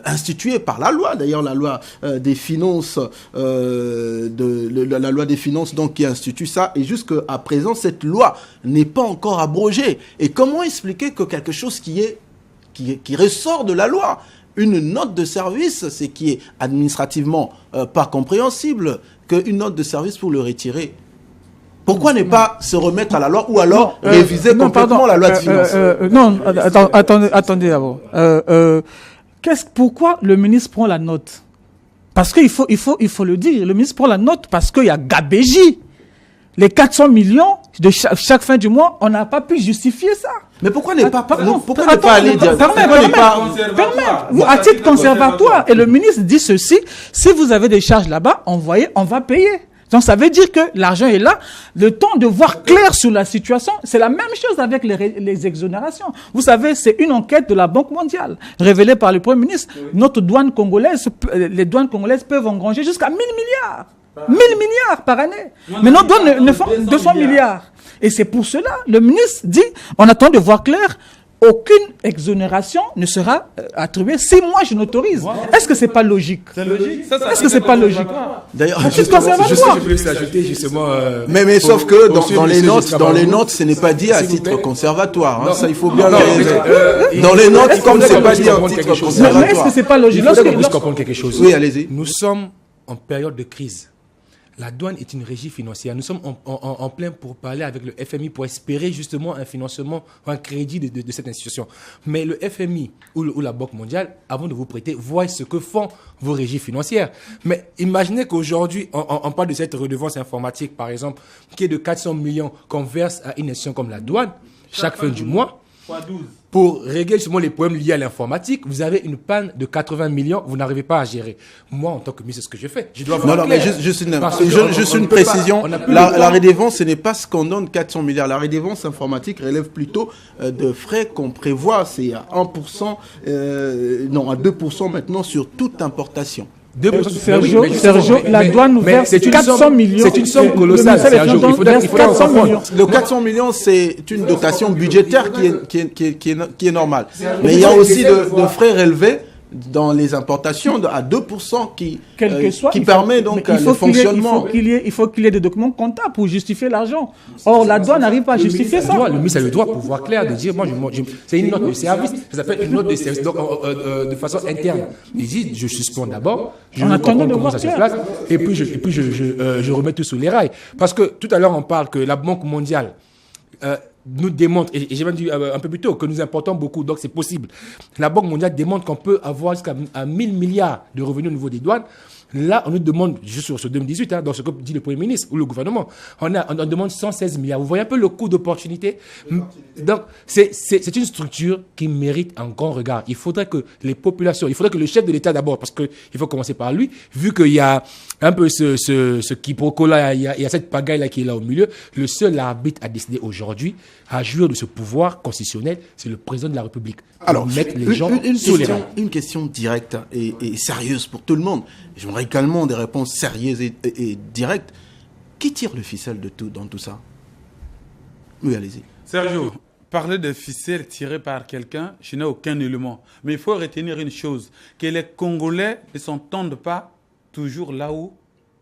institué par la loi. D'ailleurs, la loi des finances, la loi des finances, donc qui institue ça. Et jusqu'à présent, cette loi n'est pas encore abrogée. Et comment expliquer que quelque chose qui ressort de la loi, une note de service, c'est qui est administrativement pas compréhensible, qu'une note de service pour le retirer. Pourquoi ne pas se remettre à la loi ou alors réviser complètement la loi de finances?
Non, attendez d'abord. Pourquoi le ministre prend la note? Parce qu'il faut le dire, le ministre prend la note parce qu'il y a gabégie. Les 400 millions de chaque fin du mois, on n'a pas pu justifier ça.
Mais pourquoi ne pas aller dire...
À titre conservatoire. Et le ministre dit ceci, si vous avez des charges là-bas, envoyez, on va payer. Donc ça veut dire que l'argent est là. Le temps de voir clair sur la situation, c'est la même chose avec les exonérations. Vous savez, c'est une enquête de la Banque mondiale, révélée par le Premier ministre. Notre douane congolaise, les douanes congolaises peuvent engranger jusqu'à 1000 milliards. 1000 milliards par année. Mais nos douanes ne font 200 milliards. Et c'est pour cela, le ministre dit, on attend de voir clair, aucune exonération ne sera attribuée si moi je n'autorise. Est-ce que c'est pas logique?
C'est logique.
Est-ce que c'est pas logique?
D'ailleurs,
je peux ajouter justement.
Mais sauf que dans les notes, ce n'est pas dit à titre conservatoire. Hein, ça, il faut bien. Dans les notes, comme c'est pas dit à titre conservatoire.
Mais est-ce que c'est pas logique?
Il faut qu'on puisse comprendre quelque chose.
Oui, allez-y.
Nous sommes en période de crise. La douane est une régie financière. Nous sommes en plein pour parler avec le FMI pour espérer justement un financement, un crédit de cette institution. Mais le FMI ou la Banque mondiale, avant de vous prêter, voient ce que font vos régies financières. Mais imaginez qu'aujourd'hui, on parle de cette redevance informatique, par exemple, qui est de 400 millions qu'on verse à une institution comme la douane, chaque fin du mois. Pour régler justement les problèmes liés à l'informatique, vous avez une panne de 80 millions, vous n'arrivez pas à gérer. Moi, en tant que ministre, c'est ce que je fais. Je dois
non, mais juste une précision. La redevance, ce n'est pas ce qu'on donne 400 milliards. La redevance informatique relève plutôt de frais qu'on prévoit. C'est à 1%, à 2% maintenant sur toute importation.
Sergio, la douane nous verse 400 millions.
C'est une somme colossale, Sergio. Il faut
400 millions.
Le 400 millions, c'est une dotation budgétaire qui est normale. Mais il y a aussi de frais relevés dans les importations à 2% qui permet donc le fonctionnement.
Il faut qu'il y ait des documents comptables pour justifier l'argent. Or, la douane n'arrive pas à justifier ça.
Le ministre a le droit pour voir clair de dire, c'est une note de service, ça s'appelle une note de service, donc de façon interne. Il dit, je suspends d'abord, je comprends comment ça se place, et puis je remets tout sur les rails. Parce que tout à l'heure, on parle que la Banque mondiale nous démontre, et j'ai même dit un peu plus tôt, que nous importons beaucoup, donc c'est possible. La Banque mondiale démontre qu'on peut avoir jusqu'à 1000 milliards de revenus au niveau des douanes. Là, on nous demande, juste sur ce 2018, dans ce que dit le Premier ministre ou le gouvernement, on demande 116 milliards. Vous voyez un peu le coût d'opportunité. Donc, c'est une structure qui mérite un grand regard. Il faudrait que les populations, il faudrait que le chef de l'État d'abord, parce qu'il faut commencer par lui, vu qu'il y a un peu ce quiproquo-là, il y a cette pagaille-là qui est là au milieu, le seul arbitre à décider aujourd'hui, à jouir de ce pouvoir constitutionnel, c'est le président de la République.
Alors,
mettre les gens sur les rangs.
Une question directe et sérieuse pour tout le monde. J'aimerais également des réponses sérieuses et directes. Qui tire le ficelle dans tout ça? Oui, allez-y.
Sergio, parler de ficelle tirée par quelqu'un, je n'ai aucun élément. Mais il faut retenir une chose, que les Congolais ne s'entendent pas toujours là où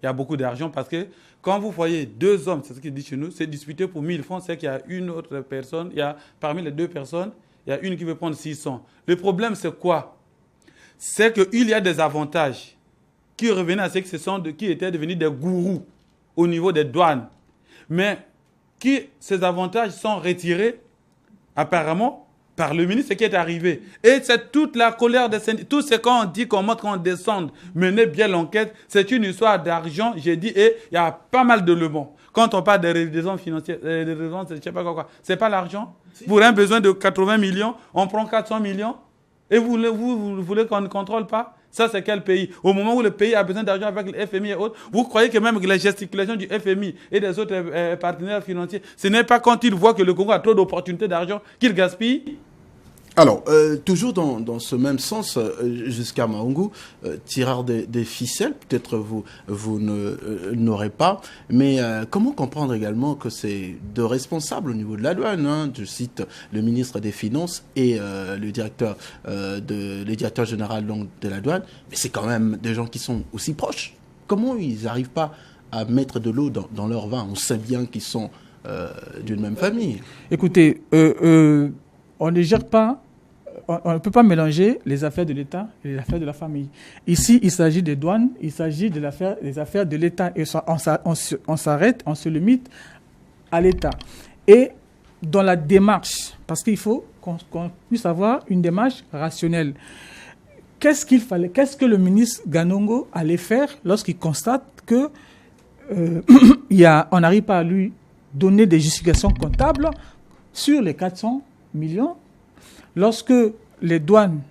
il y a beaucoup d'argent, parce que quand vous voyez deux hommes, c'est ce qu'il dit chez nous, c'est disputé pour 1000 francs, c'est qu'il y a une autre personne, parmi les deux personnes, il y a une qui veut prendre 600. Le problème, c'est quoi? C'est qu'il y a des avantages qui revenaient à ceux qui étaient devenus des gourous au niveau des douanes. Mais ces avantages sont retirés, apparemment, par le ministre qui est arrivé. Et c'est toute la colère des syndicats. Tout ce qu'on dit, qu'on montre, qu'on descende, mener bien l'enquête, c'est une histoire d'argent, j'ai dit, et il y a pas mal de leçons. Quand on parle des raisons financières, des raisons, je ne sais pas quoi, c'est pas l'argent. Si. Vous avez un besoin de 80 millions, on prend 400 millions, et vous voulez qu'on ne contrôle pas? Ça, c'est quel pays? Au moment où le pays a besoin d'argent avec le FMI et autres, vous croyez que même les gesticulations du FMI et des autres partenaires financiers, ce n'est pas quand ils voient que le Congo a trop d'opportunités d'argent qu'ils gaspillent?
Alors, toujours dans ce même sens, jusqu'à Mahungu, tireur des ficelles, peut-être vous n'aurez pas, mais comment comprendre également que c'est deux responsables au niveau de la douane, hein, je cite le ministre des Finances et le directeur général donc, de la douane, mais c'est quand même des gens qui sont aussi proches. Comment ils n'arrivent pas à mettre de l'eau dans leur vin? On sait bien qu'ils sont d'une même famille.
Écoutez, on ne gère pas, on ne peut pas mélanger les affaires de l'État et les affaires de la famille. Ici, il s'agit des douanes, il s'agit des affaires de l'État. Et on s'arrête, on se limite à l'État. Et dans la démarche, parce qu'il faut qu'on puisse avoir une démarche rationnelle. Qu'est-ce que le ministre Ganongo allait faire lorsqu'il constate que on n'arrive pas à lui donner des justifications comptables sur les 400 millions, lorsque les douanes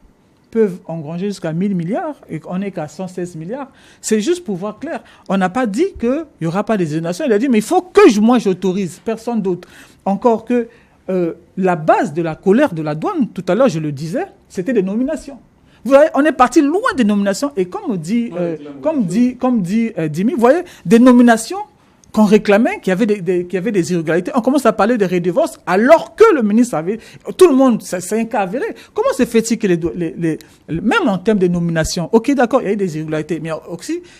peuvent engranger jusqu'à 1000 milliards et qu'on n'est qu'à 116 milliards, c'est juste pour voir clair. On n'a pas dit qu'il n'y aura pas d'exonération. Il a dit, mais il faut que moi j'autorise, personne d'autre. Encore que la base de la colère de la douane, tout à l'heure je le disais, c'était des nominations. Vous voyez, on est parti loin des nominations et comme dit Dimi, vous voyez, des nominations qu'on réclamait, qu'il y avait des irrégularités. On commence à parler de redevances alors que le ministre avait... Tout le monde, c'est un cas avéré. Comment se fait-il que même en termes de nomination, ok, d'accord, il y a eu des irrégularités, mais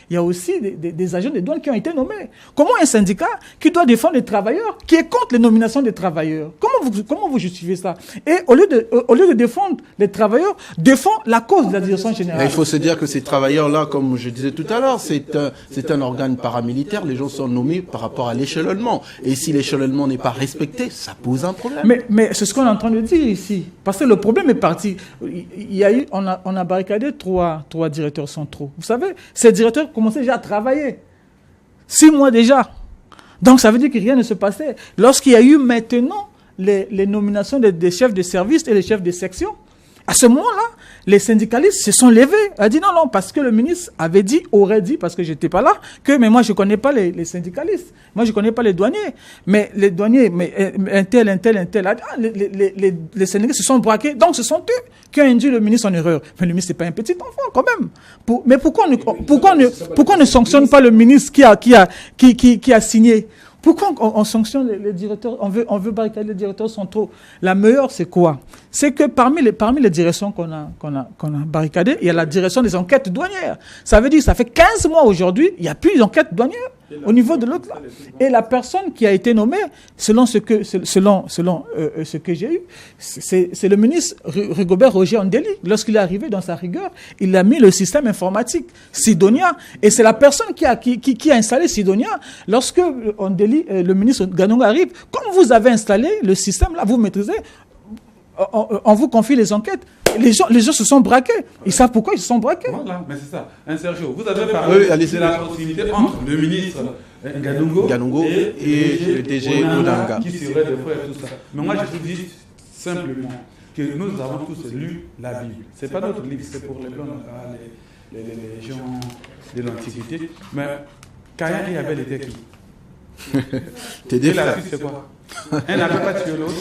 il y a aussi des agents des douanes qui ont été nommés. Comment un syndicat qui doit défendre les travailleurs, qui est contre les nominations des travailleurs, comment vous justifiez ça? Et au lieu de défendre les travailleurs, défend la cause de la direction générale.
Mais il faut se dire que ces travailleurs-là, comme je disais tout à l'heure, c'est un organe paramilitaire. Les gens sont nommés par rapport à l'échelonnement. Et si l'échelonnement n'est pas respecté, ça pose un problème.
Mais c'est ce qu'on est en train de dire ici. Parce que le problème est parti. On a barricadé trois directeurs centraux. Vous savez, ces directeurs commençaient déjà à travailler. 6 mois déjà. Donc ça veut dire que rien ne se passait. Lorsqu'il y a eu maintenant les nominations des chefs de service et les chefs de section, à ce moment-là, les syndicalistes se sont levés. Elle a dit non, parce que le ministre aurait dit, parce que je n'étais pas là, mais moi je ne connais pas les syndicalistes. Moi je ne connais pas les douaniers. Mais les douaniers, un tel. Les syndicalistes se sont braqués. Donc ce sont eux qui ont induit le ministre en erreur. Mais le ministre, ce n'est pas un petit enfant quand même. Mais pourquoi on ne sanctionne pas le ministre qui a signé? Pourquoi on sanctionne les directeurs, on veut barricader les directeurs centraux? La meilleure, c'est quoi? C'est que parmi les directions qu'on a barricadées, il y a la direction des enquêtes douanières. Ça veut dire que ça fait 15 mois aujourd'hui, il n'y a plus d'enquête douanière. au niveau de l'autre là. Et la personne qui a été nommée, selon ce que j'ai eu, c'est le ministre Rigobert Roger Andeli. Lorsqu'il est arrivé dans sa rigueur, il a mis le système informatique Sidonia. Et c'est la personne qui a installé Sidonia. Lorsque Andeli, le ministre Ganonga arrive, comme vous avez installé le système là, vous maîtrisez, on vous confie les enquêtes. Les gens se sont braqués. Ils savent pourquoi ils se sont braqués.
Voilà, mais c'est ça. Sergio, vous avez parlé de la proximité entre le ministre Ganongo et le DG Odanga, qui serait des frères et tout ça. Mais moi, je vous dis simplement que nous avons tous lu la Bible. Ce n'est pas notre livre, c'est pour les blancs, les gens de l'Antiquité. Mais Caïn et Abel étaient qui?
T'es des frères.
La suite, c'est quoi? Un n'avait pas tué l'autre.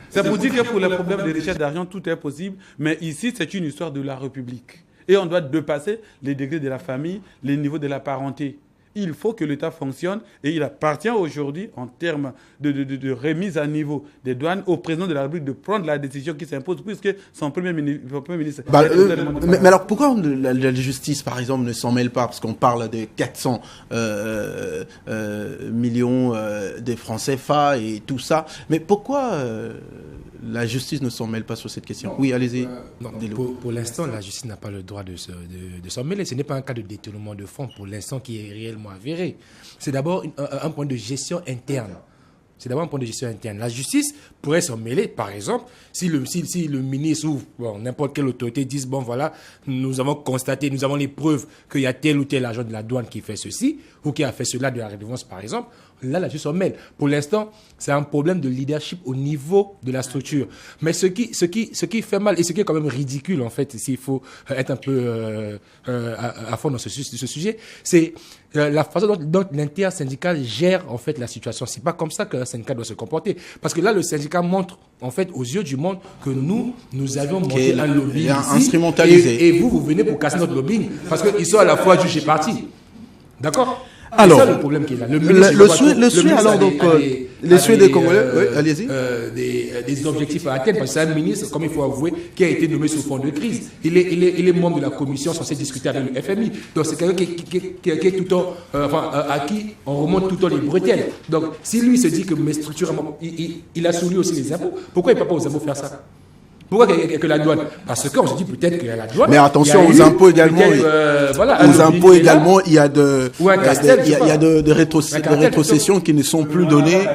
C'est pour dire que pour les problèmes de richesse d'argent, tout est possible. Mais ici, c'est une histoire de la République. Et on doit dépasser les degrés de la famille, les niveaux de la parenté. Il faut que l'État fonctionne et il appartient aujourd'hui, en termes de remise à niveau des douanes, au président de la République de prendre la décision qui s'impose, puisque son premier ministre...
Mais alors pourquoi la justice, par exemple, ne s'en mêle pas? Parce qu'on parle de 400 millions de francs CFA et tout ça. Mais pourquoi la justice ne s'en mêle pas sur cette question? Oui, allez-y.
Pour l'instant, la justice n'a pas le droit de s'en mêler. Ce n'est pas un cas de détournement de fonds pour l'instant qui est réellement avéré. C'est d'abord un point de gestion interne. La justice pourrait s'en mêler, par exemple, si le ministre ou n'importe quelle autorité disent, bon voilà, nous avons constaté, nous avons les preuves qu'il y a tel ou tel agent de la douane qui fait ceci, ou qui a fait cela de la redevance, par exemple. Là, la justice s'en mêle. Pour l'instant, c'est un problème de leadership au niveau de la structure. Mais ce qui fait mal, et ce qui est quand même ridicule, en fait, s'il faut être un peu à fond dans ce sujet, c'est la façon dont l'intersyndical gère, en fait, la situation. C'est pas comme ça qu'un syndicat doit se comporter. Parce que là, le syndicat montre, en fait, aux yeux du monde, que nous avions monté un lobbying
instrumentalisé.
Et vous venez pour casser notre lobbying. Parce qu'ils sont à la fois juges et partis. D'accord?
Alors,
c'est ça le problème qui est là.
Les souhaits des Congolais, oui, allez-y.
Des objectifs à atteindre, parce que c'est un ministre, comme il faut avouer, qui a été nommé sous fond de crise. Il est membre de la commission censée discuter avec le FMI. Donc c'est quelqu'un qui est tout le temps, à qui on remonte tout le temps les bretelles. Donc si lui se dit que mes structures, il a soumis aussi les impôts, pourquoi il ne peut pas aux impôts faire ça? Pourquoi que la douane? Parce qu'on se dit peut-être qu'il y a la douane.
Mais attention, aux impôts également, il y a de rétrocessions qui ne sont plus données,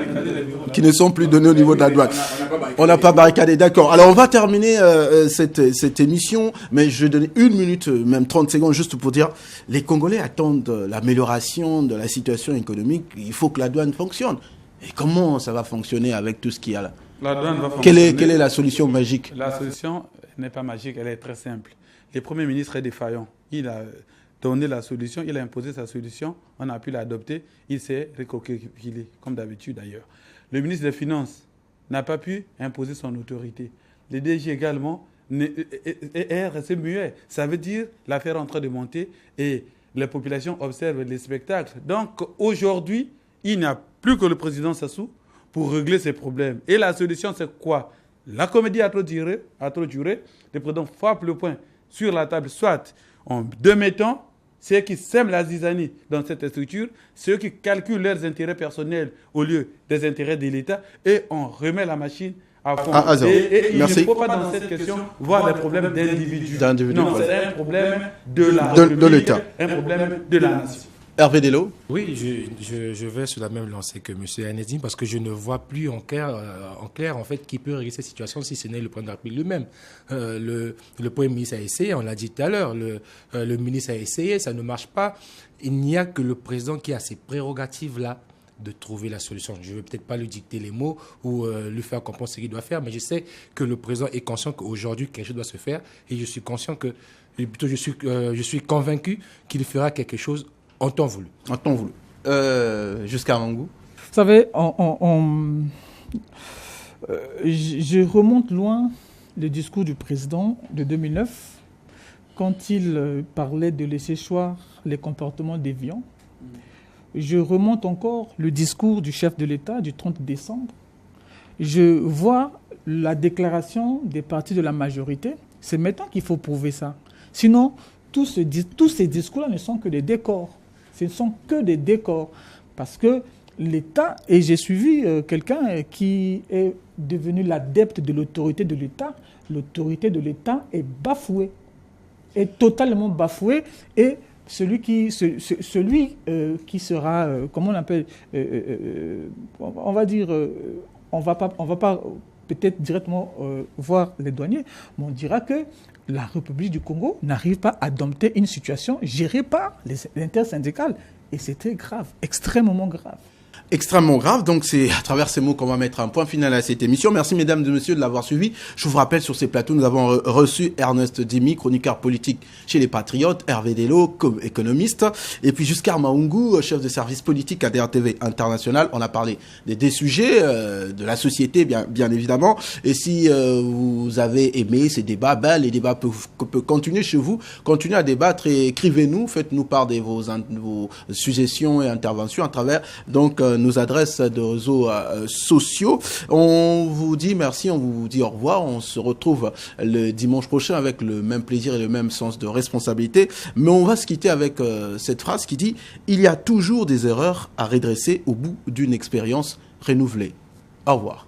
au niveau de la douane. On n'a pas barricadé, d'accord. Alors on va terminer cette émission, mais je vais donner 1 minute, même 30 secondes, juste pour dire, les Congolais attendent l'amélioration de la situation économique. Il faut que la douane fonctionne. Et comment ça va fonctionner avec tout ce qu'il y a là?
La douane va fonctionner.
Quelle est la solution magique?
La solution n'est pas magique, elle est très simple. Le Premier ministre est défaillant. Il a donné la solution, il a imposé sa solution, on a pu l'adopter, il s'est recoquillé, comme d'habitude d'ailleurs. Le ministre des Finances n'a pas pu imposer son autorité. Le DG également est resté muet. Ça veut dire l'affaire est en train de monter et les populations observent les spectacles. Donc aujourd'hui, il n'y a plus que le président Sassou pour régler ces problèmes. Et la solution, c'est quoi? La comédie a trop duré. Le président frappe le poing sur la table, soit en démettant ceux qui sèment la zizanie dans cette structure, ceux qui calculent leurs intérêts personnels au lieu des intérêts de l'État, et on remet la machine à fond. Et il ne faut pas dans cette question voir des problèmes d'individus. Non, c'est un problème de la République, de l'État, un problème de la nation.
Hervé Dello.
Oui, je vais sur la même lancée que M. Anezine parce que je ne vois plus en clair en fait qui peut régler cette situation si ce n'est le président de la République lui-même. Le Premier ministre a essayé, on l'a dit tout à l'heure, le ministre a essayé, ça ne marche pas. Il n'y a que le président qui a ces prérogatives-là de trouver la solution. Je ne vais peut-être pas lui dicter les mots ou lui faire comprendre ce qu'il doit faire, mais je sais que le président est conscient qu'aujourd'hui quelque chose doit se faire et je suis conscient que, plutôt je suis convaincu qu'il fera quelque chose en temps voulu.
En temps voulu. Jusqu'à Mangou.
Vous savez, je remonte loin le discours du président de 2009 quand il parlait de laisser choir les comportements déviants. Je remonte encore le discours du chef de l'État du 30 décembre. Je vois la déclaration des partis de la majorité. C'est maintenant qu'il faut prouver ça. Sinon, tous ces discours-là ne sont que des décors. Ce ne sont que des décors. Parce que l'État, et j'ai suivi quelqu'un qui est devenu l'adepte de l'autorité de l'État est bafouée, est totalement bafouée, et celui qui sera, comment on appelle, on va dire, on va pas peut-être directement voir les douaniers, mais on dira que la République du Congo n'arrive pas à dompter une situation gérée par les intersyndicales. Et c'était grave, extrêmement grave.
Extrêmement grave, donc c'est à travers ces mots qu'on va mettre un point final à cette émission. Merci mesdames et messieurs de l'avoir suivi. Je vous rappelle, sur ces plateaux, nous avons reçu Ernest Dimi, chroniqueur politique chez les Patriotes, Hervé Delo, économiste, et puis Giscard Maungu, chef de service politique à DRTV International. On a parlé des sujets de la société, bien évidemment, et si vous avez aimé ces débats, les débats peuvent continuer chez vous, continuez à débattre et écrivez-nous, faites-nous part de vos suggestions et interventions à travers donc nos adresses de réseaux sociaux. On vous dit merci, on vous dit au revoir. On se retrouve le dimanche prochain avec le même plaisir et le même sens de responsabilité. Mais on va se quitter avec cette phrase qui dit « Il y a toujours des erreurs à redresser au bout d'une expérience renouvelée ». Au revoir.